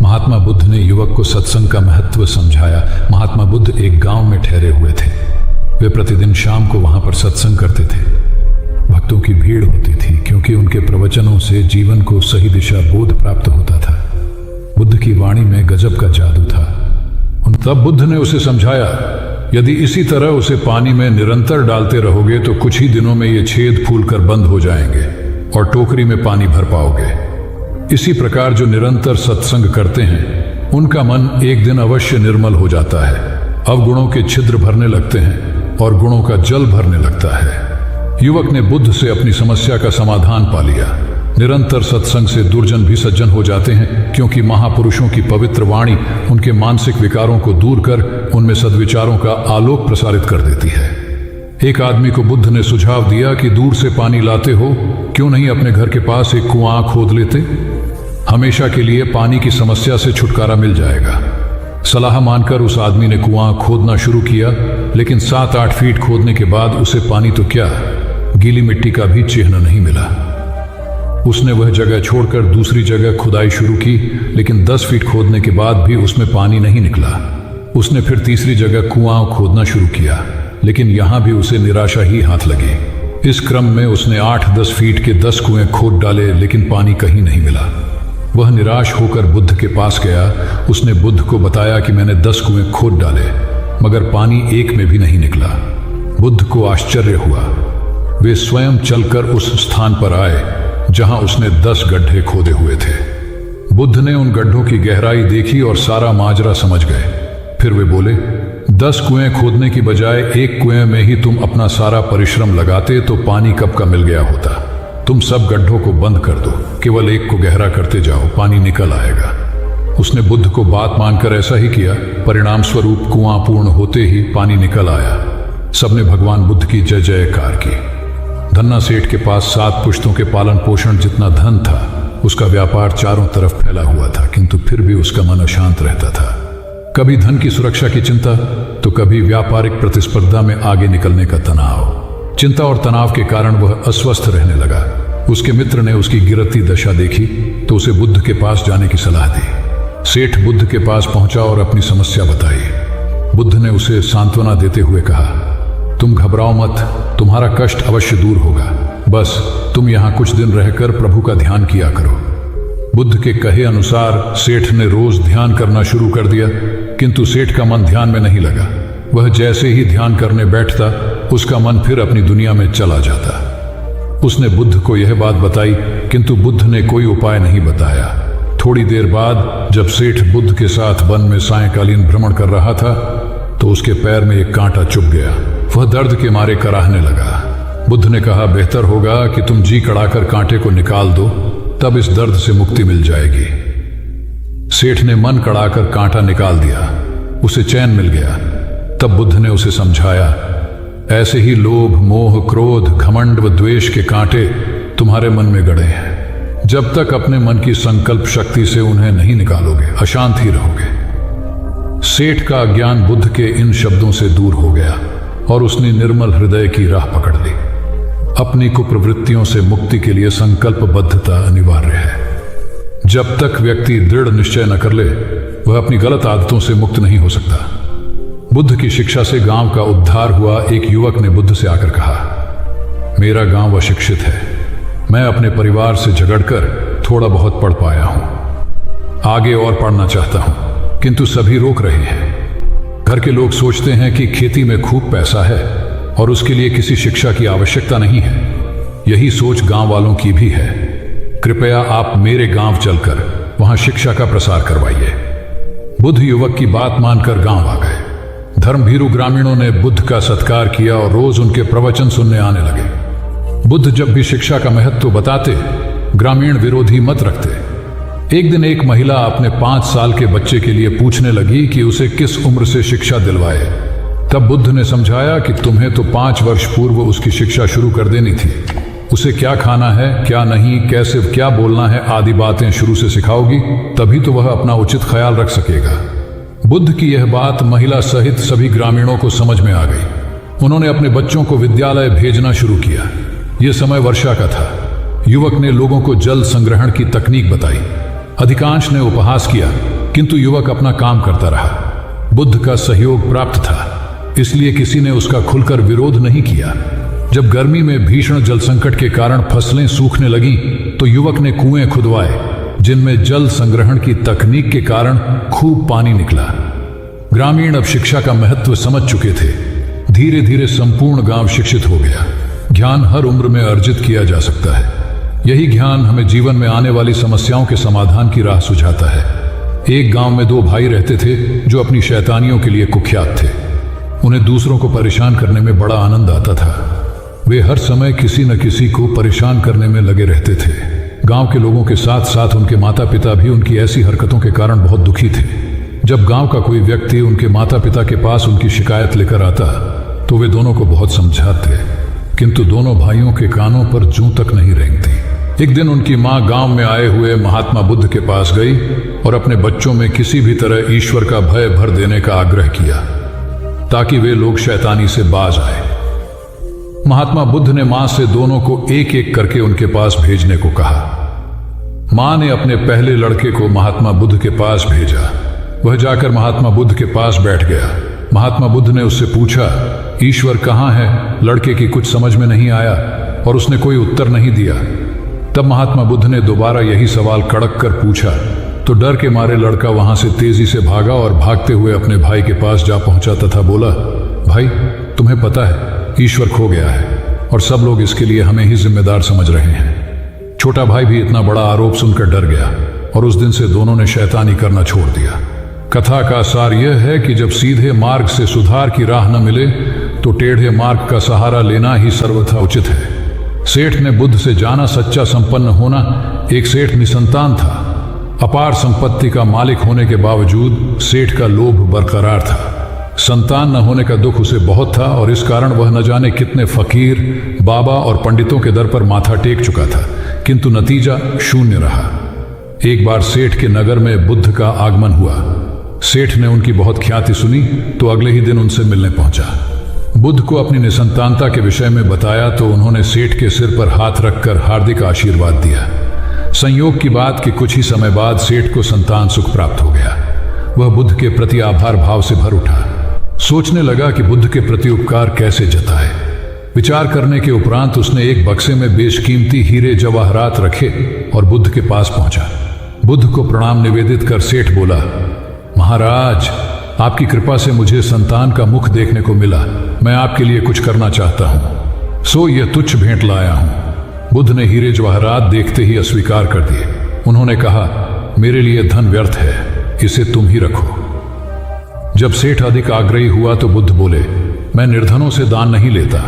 महात्मा बुद्ध ने युवक को सत्संग का महत्व समझाया। महात्मा बुद्ध एक गांव में ठहरे हुए थे। वे प्रतिदिन शाम को वहां पर सत्संग करते थे। भक्तों की भीड़ होती थी क्योंकि उनके प्रवचनों से जीवन को सही दिशा बोध प्राप्त होता था। बुद्ध की वाणी में गजब का जादू था। तब बुद्ध ने उसे समझाया, यदि इसी तरह उसे पानी में निरंतर डालते रहोगे तो कुछ ही दिनों में ये छेद फूलकर बंद हो जाएंगे और टोकरी में पानी भर पाओगे। इसी प्रकार जो निरंतर सत्संग करते हैं उनका मन एक दिन अवश्य निर्मल हो जाता है। अवगुणों के छिद्र भरने लगते हैं और गुणों का जल भरने लगता है। युवक ने बुद्ध से अपनी समस्या का समाधान पा लिया। निरंतर सत्संग से दुर्जन भी सज्जन हो जाते हैं, क्योंकि महापुरुषों की पवित्र वाणी उनके मानसिक विकारों को दूर कर उनमें सद्विचारों का आलोक प्रसारित कर देती है। एक आदमी को बुद्ध ने सुझाव दिया कि दूर से पानी लाते हो, क्यों नहीं अपने घर के पास एक कुआं खोद लेते? हमेशा के लिए पानी की समस्या से छुटकारा मिल जाएगा। सलाह मानकर उस आदमी ने कुआं खोदना शुरू किया, लेकिन 7-8 फीट खोदने के बाद उसे पानी तो क्या, गीली मिट्टी का भी चिन्ह नहीं मिला। उसने वह जगह छोड़कर दूसरी जगह खुदाई शुरू की, लेकिन 10 फीट खोदने के बाद भी उसमें पानी नहीं निकला। उसने फिर तीसरी जगह कुआं खोदना शुरू किया, लेकिन यहां भी उसे निराशा ही हाथ लगी। इस क्रम में उसने 8-10 फीट के 10 कुएं खोद डाले, लेकिन पानी कहीं नहीं मिला। वह निराश होकर बुद्ध के पास गया। उसने बुद्ध को बताया कि मैंने 10 कुएं खोद डाले, मगर पानी एक में भी नहीं निकला। बुद्ध को आश्चर्य हुआ। वे स्वयं चलकर उस स्थान पर आए जहां उसने 10 गड्ढे खोदे हुए थे। बुद्ध ने उन गड्ढों की गहराई देखी और सारा माजरा समझ गए। फिर वे बोले, 10 कुएं खोदने की बजाय एक कुएं में ही तुम अपना सारा परिश्रम लगाते तो पानी कब का मिल गया होता। तुम सब गड्ढों को बंद कर दो, केवल एक को गहरा करते जाओ, पानी निकल आएगा। उसने बुद्ध को बात मानकर ऐसा ही किया। परिणाम स्वरूप कुआं पूर्ण होते ही पानी निकल आया। सबने भगवान बुद्ध की जय जयकार की। धन्ना सेठ के पास 7 पुश्तों के पालन पोषण जितना धन था। उसका व्यापार चारों तरफ फैला हुआ था, किंतु फिर भी उसका मन अशांत रहता था। कभी धन की सुरक्षा की चिंता, तो कभी व्यापारिक प्रतिस्पर्धा में आगे निकलने का तनाव। चिंता और तनाव के कारण वह अस्वस्थ रहने लगा। उसके मित्र ने उसकी गिरती दशा देखी तो उसे बुद्ध के पास जाने की सलाह दी। सेठ बुद्ध के पास पहुंचा और अपनी समस्या बताई। बुद्ध ने उसे सांत्वना देते हुए कहा, तुम घबराओ मत, तुम्हारा कष्ट अवश्य दूर होगा। बस तुम यहां कुछ दिन रहकर प्रभु का ध्यान किया करो। बुद्ध के कहे अनुसार सेठ ने रोज ध्यान करना शुरू कर दिया, किंतु सेठ का मन ध्यान में नहीं लगा। वह जैसे ही ध्यान करने बैठता, उसका मन फिर अपनी दुनिया में चला जाता। उसने बुद्ध को यह बात बताई, किंतु बुद्ध ने कोई उपाय नहीं बताया। थोड़ी देर बाद जब सेठ बुद्ध के साथ वन में सायंकालीन भ्रमण कर रहा था तो उसके पैर में एक कांटा चुभ गया। वह दर्द के मारे कराहने लगा। बुद्ध ने कहा, बेहतर होगा कि तुम जी कड़ाकर कांटे को निकाल दो, तब इस दर्द से मुक्ति मिल जाएगी। सेठ ने मन कड़ाकर कांटा निकाल दिया, उसे चैन मिल गया। तब बुद्ध ने उसे समझाया, ऐसे ही लोभ, मोह, क्रोध, घमंड व द्वेष के कांटे तुम्हारे मन में गड़े हैं। जब तक अपने मन की संकल्प शक्ति से उन्हें नहीं निकालोगे, अशांत ही रहोगे। सेठ का अज्ञान बुद्ध के इन शब्दों से दूर हो गया और उसने निर्मल हृदय की राह पकड़ ली। अपनी कुप्रवृत्तियों से मुक्ति के लिए संकल्पबद्धता अनिवार्य है। जब तक व्यक्ति दृढ़ निश्चय न कर ले, वह अपनी गलत आदतों से मुक्त नहीं हो सकता। बुद्ध की शिक्षा से गांव का उद्धार हुआ। एक युवक ने बुद्ध से आकर कहा, मेरा गांव अशिक्षित है, मैं अपने परिवार से झगड़कर थोड़ा बहुत पढ़ पाया हूं। आगे और पढ़ना चाहता हूं, किंतु सभी रोक रहे हैं। घर के लोग सोचते हैं कि खेती में खूब पैसा है और उसके लिए किसी शिक्षा की आवश्यकता नहीं है। यही सोच गांव वालों की भी है। कृपया आप मेरे गांव चलकर वहां शिक्षा का प्रसार करवाइए। बुद्ध युवक की बात मानकर गांव आ गए। धर्मभीरू ग्रामीणों ने बुद्ध का सत्कार किया और रोज उनके प्रवचन सुनने आने लगे। बुद्ध जब भी शिक्षा का महत्व बताते, ग्रामीण विरोधी मत रखते। एक दिन एक महिला अपने 5 साल के बच्चे के लिए पूछने लगी कि उसे किस उम्र से शिक्षा दिलवाए। तब बुद्ध ने समझाया कि तुम्हें तो 5 वर्ष पूर्व उसकी शिक्षा शुरू कर देनी थी। उसे क्या खाना है, क्या नहीं, कैसे क्या बोलना है आदि बातें शुरू से सिखाओगी, तभी तो वह अपना उचित ख्याल रख सकेगा। बुद्ध की यह बात महिला सहित सभी ग्रामीणों को समझ में आ गई। उन्होंने अपने बच्चों को विद्यालय भेजना शुरू किया। यह समय वर्षा का था। युवक ने लोगों को जल संग्रहण की तकनीक बताई। अधिकांश ने उपहास किया, किंतु युवक अपना काम करता रहा। बुद्ध का सहयोग प्राप्त था, इसलिए किसी ने उसका खुलकर विरोध नहीं किया। जब गर्मी में भीषण जल संकट के कारण फसलें सूखने लगीं, तो युवक ने कुएं खुदवाए, जिनमें जल संग्रहण की तकनीक के कारण खूब पानी निकला। ग्रामीण अब शिक्षा का महत्व समझ चुके थे। धीरे धीरे संपूर्ण गांव शिक्षित हो गया। ज्ञान हर उम्र में अर्जित किया जा सकता है। यही ज्ञान हमें जीवन में आने वाली समस्याओं के समाधान की राह सुझाता है। एक गांव में 2 भाई रहते थे जो अपनी शैतानियों के लिए कुख्यात थे। उन्हें दूसरों को परेशान करने में बड़ा आनंद आता था। वे हर समय किसी न किसी को परेशान करने में लगे रहते थे। गांव के लोगों के साथ साथ उनके माता पिता भी उनकी ऐसी हरकतों के कारण बहुत दुखी थे। जब गांव का कोई व्यक्ति उनके माता पिता के पास उनकी शिकायत लेकर आता तो वे दोनों को बहुत समझाते, किंतु दोनों भाइयों के कानों पर जूं तक नहीं रेंगती। एक दिन उनकी मां गांव में आए हुए महात्मा बुद्ध के पास गई और अपने बच्चों में किसी भी तरह ईश्वर का भय भर देने का आग्रह किया, ताकि वे लोग शैतानी से बाज आए। महात्मा बुद्ध ने मां से दोनों को एक एक करके उनके पास भेजने को कहा। मां ने अपने पहले लड़के को महात्मा बुद्ध के पास भेजा। वह जाकर महात्मा बुद्ध के पास बैठ गया। महात्मा बुद्ध ने उससे पूछा, ईश्वर कहाँ है? लड़के की कुछ समझ में नहीं आया और उसने कोई उत्तर नहीं दिया। तब महात्मा बुद्ध ने दोबारा यही सवाल कड़क कर पूछा तो डर के मारे लड़का वहां से तेजी से भागा और भागते हुए अपने भाई के पास जा पहुंचा तथा बोला, भाई तुम्हें पता है ईश्वर खो गया है और सब लोग इसके लिए हमें ही जिम्मेदार समझ रहे हैं। छोटा भाई भी इतना बड़ा आरोप सुनकर डर गया और उस दिन से दोनों ने शैतानी करना छोड़ दिया। कथा का सार यह है कि जब सीधे मार्ग से सुधार की राह न मिले तो टेढ़े मार्ग का सहारा लेना ही सर्वथा उचित है। सेठ ने बुद्ध से जाना सच्चा संपन्न होना। एक सेठ निसंतान था। अपार संपत्ति का मालिक होने के बावजूद सेठ का लोभ बरकरार था। संतान न होने का दुख उसे बहुत था और इस कारण वह न जाने कितने फकीर, बाबा और पंडितों के दर पर माथा टेक चुका था, किंतु नतीजा शून्य रहा। एक बार सेठ के नगर में बुद्ध का आगमन हुआ। सेठ ने उनकी बहुत ख्याति सुनी तो अगले ही दिन उनसे मिलने पहुंचा। बुद्ध को अपनी निसंतानता के विषय में बताया तो उन्होंने सेठ के सिर पर हाथ रखकर हार्दिक आशीर्वाद दिया। संयोग की बात कि कुछ ही समय बाद सेठ को संतान सुख प्राप्त हो गया। वह बुद्ध के प्रति आभार भाव से भर उठा। सोचने लगा कि बुद्ध के प्रति उपकार कैसे जताए। विचार करने के उपरांत उसने एक बक्से में बेशकीमती हीरे जवाहरात रखे और बुद्ध के पास पहुंचा। बुद्ध को प्रणाम निवेदित कर सेठ बोला, महाराज आपकी कृपा से मुझे संतान का मुख देखने को मिला। मैं आपके लिए कुछ करना चाहता हूं, सो यह तुच्छ भेंट लाया हूं। बुद्ध ने हीरे जवाहरात देखते ही अस्वीकार कर दिए। उन्होंने कहा, मेरे लिए धन व्यर्थ है, इसे तुम ही रखो। जब सेठ अधिक आग्रही हुआ तो बुद्ध बोले, मैं निर्धनों से दान नहीं लेता।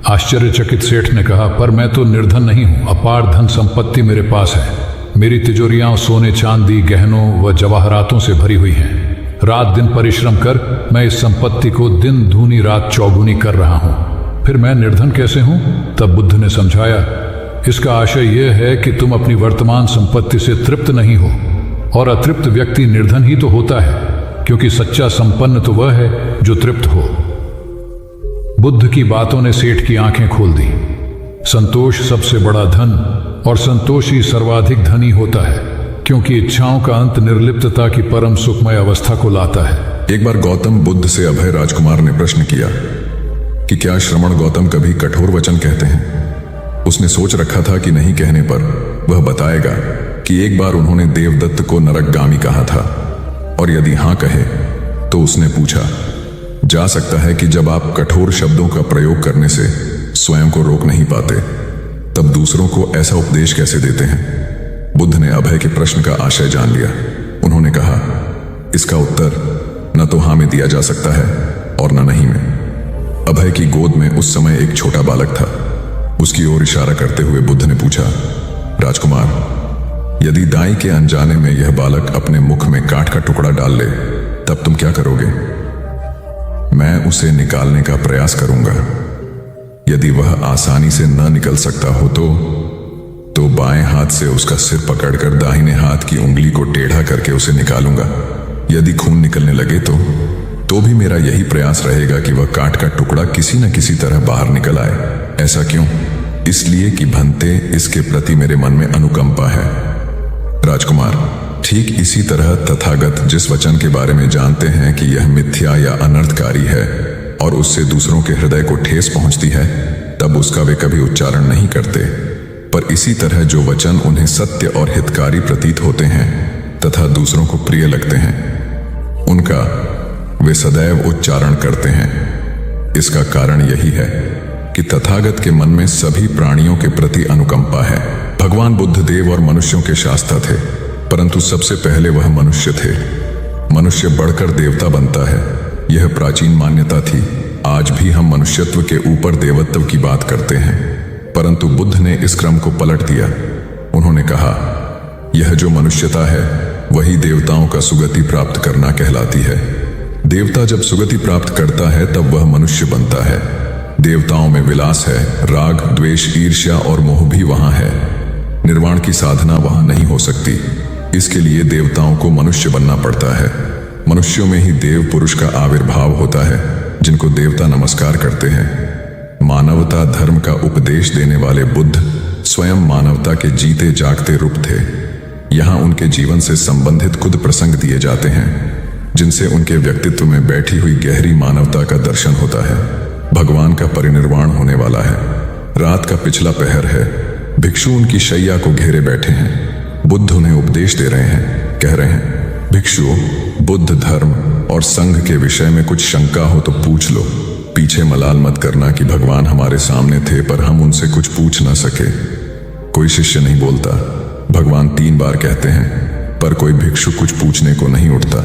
आश्चर्यचकित सेठ ने कहा, पर मैं तो निर्धन नहीं हूं, अपार धन संपत्ति मेरे पास है। मेरी तिजोरियां सोने चांदी गहनों व जवाहरातों से भरी हुई हैं। रात दिन परिश्रम कर मैं इस संपत्ति को दिन दूनी रात चौगुनी कर रहा हूं, फिर मैं निर्धन कैसे हूं? तब बुद्ध ने समझाया, इसका आशय यह है कि तुम अपनी वर्तमान संपत्ति से तृप्त नहीं हो, और अतृप्त व्यक्ति निर्धन ही तो होता है, क्योंकि सच्चा संपन्न तो वह है जो तृप्त हो। बुद्ध की बातों ने सेठ की आंखें खोल दी। संतोष सबसे बड़ा धन और संतोषी सर्वाधिक धनी होता है, क्योंकि इच्छाओं का अंत निर्लिप्तता की परम सुखमय अवस्था को लाता है। एक बार गौतम बुद्ध से अभय राजकुमार ने प्रश्न किया कि क्या श्रमण गौतम कभी कठोर वचन कहते हैं। उसने सोच रखा था कि नहीं कहने पर वह बताएगा कि एक बार उन्होंने देवदत्त को नरकगामी कहा था, और यदि हां कहे तो उसने पूछा, जा सकता है कि जब आप कठोर शब्दों का प्रयोग करने से स्वयं को रोक नहीं पाते, तब दूसरों को ऐसा उपदेश कैसे देते हैं। बुद्ध ने अभय के प्रश्न का आशय जान लिया। उन्होंने कहा, इसका उत्तर न तो हां में दिया जा सकता है और न नहीं में। अभय की गोद में उस समय एक छोटा बालक था। उसकी ओर इशारा करते हुए बुद्ध ने पूछा, राजकुमार, यदि दाई के अनजाने में यह बालक अपने मुख में काठ का टुकड़ा डाल ले, तब तुम क्या करोगे? मैं उसे निकालने का प्रयास करूंगा। यदि वह आसानी से न निकल सकता हो तो बाएं हाथ से उसका सिर पकड़कर दाहिने हाथ की उंगली को टेढ़ा करके उसे निकालूंगा। यदि खून निकलने लगे तो भी मेरा यही प्रयास रहेगा कि वह काठ का टुकड़ा किसी न किसी तरह बाहर निकल आए। ऐसा क्यों? इसलिए कि भंते इसके प्रति मेरे मन में अनुकंपा है। राजकुमार, ठीक इसी तरह तथागत जिस वचन के बारे में जानते हैं कि यह मिथ्या या अनर्थकारी है और उससे दूसरों के हृदय को ठेस पहुंचती है, तब उसका वे कभी उच्चारण नहीं करते। पर इसी तरह जो वचन उन्हें सत्य और हितकारी प्रतीत होते हैं तथा दूसरों को प्रिय लगते हैं, उनका वे सदैव उच्चारण करते हैं। इसका कारण यही है कि तथागत के मन में सभी प्राणियों के प्रति अनुकंपा है। भगवान बुद्ध देव और मनुष्यों के शास्ता थे, परंतु सबसे पहले वह मनुष्य थे। मनुष्य बढ़कर देवता बनता है, यह प्राचीन मान्यता थी। आज भी हम मनुष्यत्व के ऊपर देवत्व की बात करते हैं, परंतु बुद्ध ने इस क्रम को पलट दिया। उन्होंने कहा, यह जो मनुष्यता है वही देवताओं का सुगति प्राप्त करना कहलाती है। देवता जब सुगति प्राप्त करता है तब वह मनुष्य बनता है। देवताओं में विलास है, राग द्वेष ईर्ष्या और मोह भी वहां है। निर्वाण की साधना वहां नहीं हो सकती। इसके लिए देवताओं को मनुष्य बनना पड़ता है। मनुष्यों में ही देव पुरुष का आविर्भाव होता है, जिनको देवता नमस्कार करते हैं। मानवता धर्म का उपदेश देने वाले बुद्ध स्वयं मानवता के जीते जागते रूप थे। यहाँ उनके जीवन से संबंधित कुछ प्रसंग दिए जाते हैं, जिनसे उनके व्यक्तित्व में बैठी हुई गहरी मानवता का दर्शन होता है। भगवान का परिनिर्वाण होने वाला है। रात का पिछला पहर है। भिक्षु उनकी शैया को घेरे बैठे हैं। बुद्ध उन्हें उपदेश दे रहे हैं। कह रहे हैं, भिक्षुओं, बुद्ध धर्म और संघ के विषय में कुछ शंका हो तो पूछ लो। पीछे मलाल मत करना कि भगवान हमारे सामने थे पर हम उनसे कुछ पूछ ना सके। कोई शिष्य नहीं बोलता। भगवान 3 बार कहते हैं, पर कोई भिक्षु कुछ पूछने को नहीं उठता।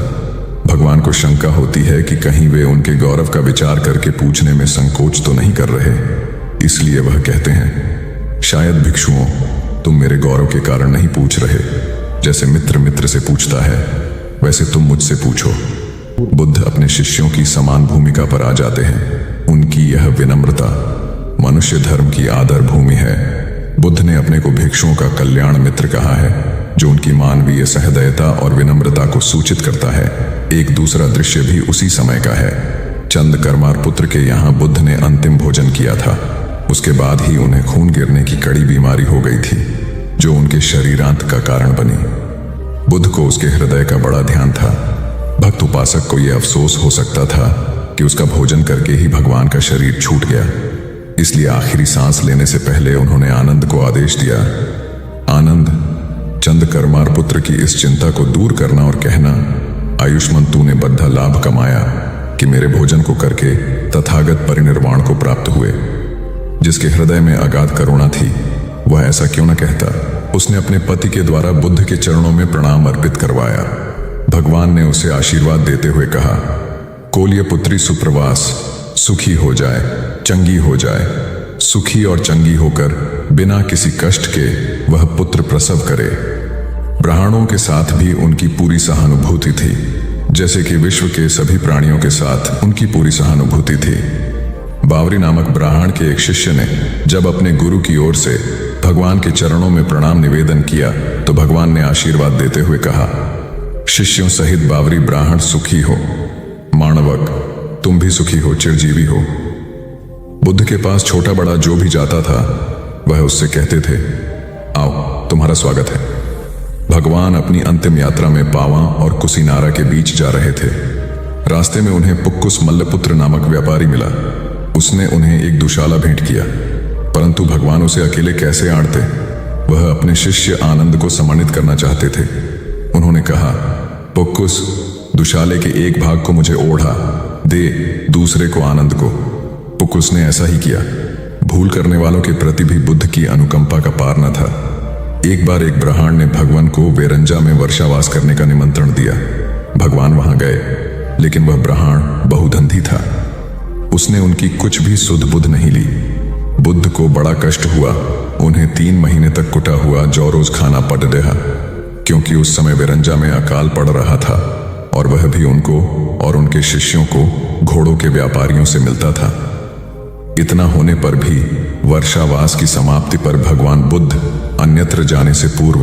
भगवान को शंका होती है कि कहीं वे उनके गौरव का विचार करके पूछने में संकोच तो नहीं कर रहे। इसलिए वह कहते हैं, शायद भिक्षुओं, तुम मेरे गौरव के कारण नहीं पूछ रहे। जैसे मित्र मित्र से पूछता है, वैसे तुम मुझसे पूछो। बुद्ध अपने शिष्यों की समान भूमिका पर आ जाते हैं। उनकी यह विनम्रता मनुष्य धर्म की आदर भूमि है। बुद्ध ने अपने को भिक्षुओं का कल्याण मित्र कहा है, जो उनकी मानवीय सहृदयता और विनम्रता को सूचित करता है। एक दूसरा दृश्य भी उसी समय का है। चंद कर्मार पुत्र के यहाँ बुद्ध ने अंतिम भोजन किया था। उसके बाद ही उन्हें खून गिरने की कड़ी बीमारी हो गई थी, जो उनके शरीरांत का कारण बनी। बुद्ध को उसके हृदय का बड़ा ध्यान था। भक्त उपासक को यह अफसोस हो सकता था कि उसका भोजन करके ही भगवान का शरीर छूट गया। इसलिए आखिरी सांस लेने से पहले उन्होंने आनंद को आदेश दिया, आनंद, चंद कर्मार पुत्र की इस चिंता को दूर करना और कहना, आयुष्मान तूने बद्धा लाभ कमाया कि मेरे भोजन को करके तथागत परिनिर्वाण को प्राप्त हुए। जिसके हृदय में अगाध करुणा थी, वह ऐसा क्यों न कहता। उसने अपने पति के द्वारा बुद्ध के चरणों में प्रणाम अर्पित करवाया। भगवान ने उसे आशीर्वाद देते हुए कहा, कोल्य पुत्री सुप्रवास, सुखी हो जाए, चंगी हो जाए। सुखी और चंगी होकर बिना किसी कष्ट के वह पुत्र प्रसव करे। ब्राह्मणों के साथ भी उनकी पूरी सहानुभूति थी, जैसे कि विश्व के सभी प्राणियों के साथ उनकी पूरी सहानुभूति थी। बावरी नामक ब्राह्मण के एक शिष्य ने जब अपने गुरु की ओर से भगवान के चरणों में प्रणाम निवेदन किया तो भगवान ने आशीर्वाद देते हुए कहा, शिष्यों सहित बावरी ब्राह्मण सुखी हो। माणवक, तुम भी सुखी हो, चिरजीवी हो। बुद्ध के पास छोटा बड़ा जो भी जाता था वह उससे कहते थे, आओ तुम्हारा स्वागत है। भगवान अपनी अंतिम यात्रा में पावा और कुशीनारा के बीच जा रहे थे। रास्ते में उन्हें पुक्कुस मल्लपुत्र नामक व्यापारी मिला। उसने उन्हें एक दुशाला भेंट किया, परंतु भगवान उसे अकेले कैसे आड़ते। वह अपने शिष्य आनंद को सम्मानित करना चाहते थे। उन्होंने कहा, पुक्कुस, दुशाले के एक भाग को मुझे ओढ़ा दे, दूसरे को आनंद को। पुक्कुस ने ऐसा ही किया। भूल करने वालों के प्रति भी बुद्ध की अनुकंपा का पार न था। एक बार एक ब्राह्मण ने भगवान को वेरंजा में वर्षावास करने का निमंत्रण दिया। भगवान वहां गए, लेकिन वह ब्राह्मण बहुधंधी था। उसने उनकी कुछ भी सुध बुध नहीं ली। बुद्ध को बड़ा कष्ट हुआ। उन्हें 3 महीने तक कुटा हुआ जौ रोज खाना पड़ रहा, क्योंकि उस समय वेरंजा में अकाल पड़ रहा था और वह भी उनको और उनके शिष्यों को घोड़ों के व्यापारियों से मिलता था। इतना होने पर भी वर्षावास की समाप्ति पर भगवान बुद्ध अन्यत्र जाने से पूर्व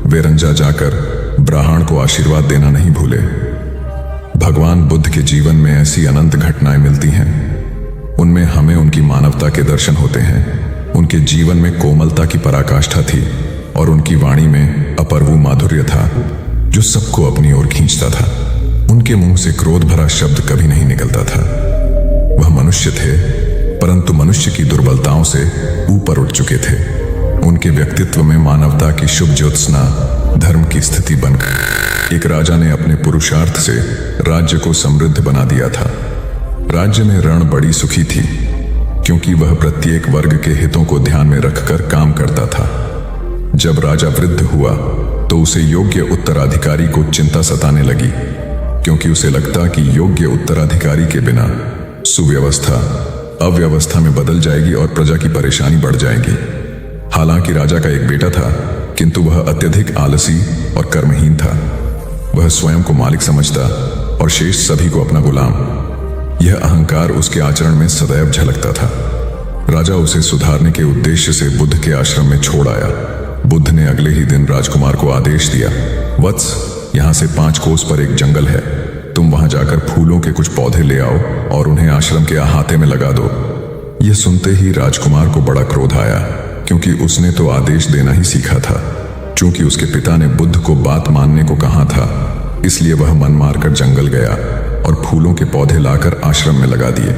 वेरंजा जाकर ब्राह्मण को आशीर्वाद देना नहीं भूले। भगवान बुद्ध के जीवन में ऐसी अनंत घटनाएं मिलती हैं। उनमें हमें उनकी मानवता के दर्शन होते हैं। उनके जीवन में कोमलता की पराकाष्ठा थी और उनकी वाणी में अपूर्व माधुर्य था जो सबको अपनी ओर खींचता था। उनके मुंह से क्रोध भरा शब्द कभी नहीं निकलता था। वह मनुष्य थे, परंतु मनुष्य की दुर्बलताओं से ऊपर उठ चुके थे। उनके व्यक्तित्व में मानवता की शुभ ज्योत्सना धर्म की स्थिति बनकर एक राजा ने अपने पुरुषार्थ से राज्य को समृद्ध बना दिया था। राज्य में रण बड़ी सुखी थी, क्योंकि वह प्रत्येक वर्ग के हितों को ध्यान में रखकर काम करता था। जब राजा वृद्ध हुआ तो उसे योग्य उत्तराधिकारी को चिंता सताने लगी, क्योंकि उसे लगता कि योग्य उत्तराधिकारी के बिना सुव्यवस्था अव्यवस्था में बदल जाएगी और प्रजा की परेशानी बढ़ जाएगी। हालांकि राजा का एक बेटा था, किंतु वह अत्यधिक आलसी और कर्महीन था। वह स्वयं को मालिक समझता और शेष सभी को अपना गुलाम। यह अहंकार उसके आचरण में सदैव झलकता था। राजा उसे सुधारने के उद्देश्य से बुद्ध के आश्रम में छोड़ आया। बुद्ध ने अगले ही दिन राजकुमार को आदेश दिया, वत्स, यहाँ से 5 कोस पर एक जंगल है। तुम वहां जाकर फूलों के कुछ पौधे ले आओ और उन्हें आश्रम के अहाते में लगा दो। यह सुनते ही राजकुमार को बड़ा क्रोध आया, क्योंकि उसने तो आदेश देना ही सीखा था। चूंकि उसके पिता ने बुद्ध को बात मानने को कहा था, इसलिए वह मन मारकर जंगल गया और फूलों के पौधे लाकर आश्रम में लगा दिए।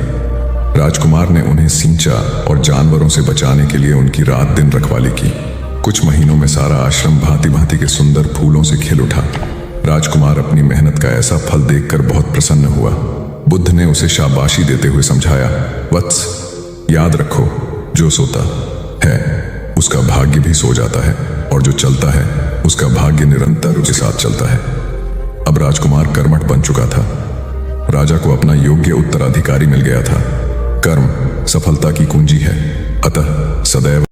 राजकुमार ने उन्हें सींचा और जानवरों से बचाने के लिए उनकी रात दिन रखवाली की। कुछ महीनों में सारा आश्रम भांति भांति के सुंदर फूलों से खिल उठा। राजकुमार अपनी मेहनत का ऐसा फल देखकर बहुत प्रसन्न हुआ। बुद्ध ने उसे शाबाशी देते हुए समझाया, वत्स, याद रखो, जो सोता है उसका भाग्य भी सो जाता है, और जो चलता है उसका भाग्य निरंतर उसके साथ चलता है। अब राजकुमार कर्मठ बन चुका था। राजा को अपना योग्य उत्तराधिकारी मिल गया था। कर्म सफलता की कुंजी है, अतः सदैव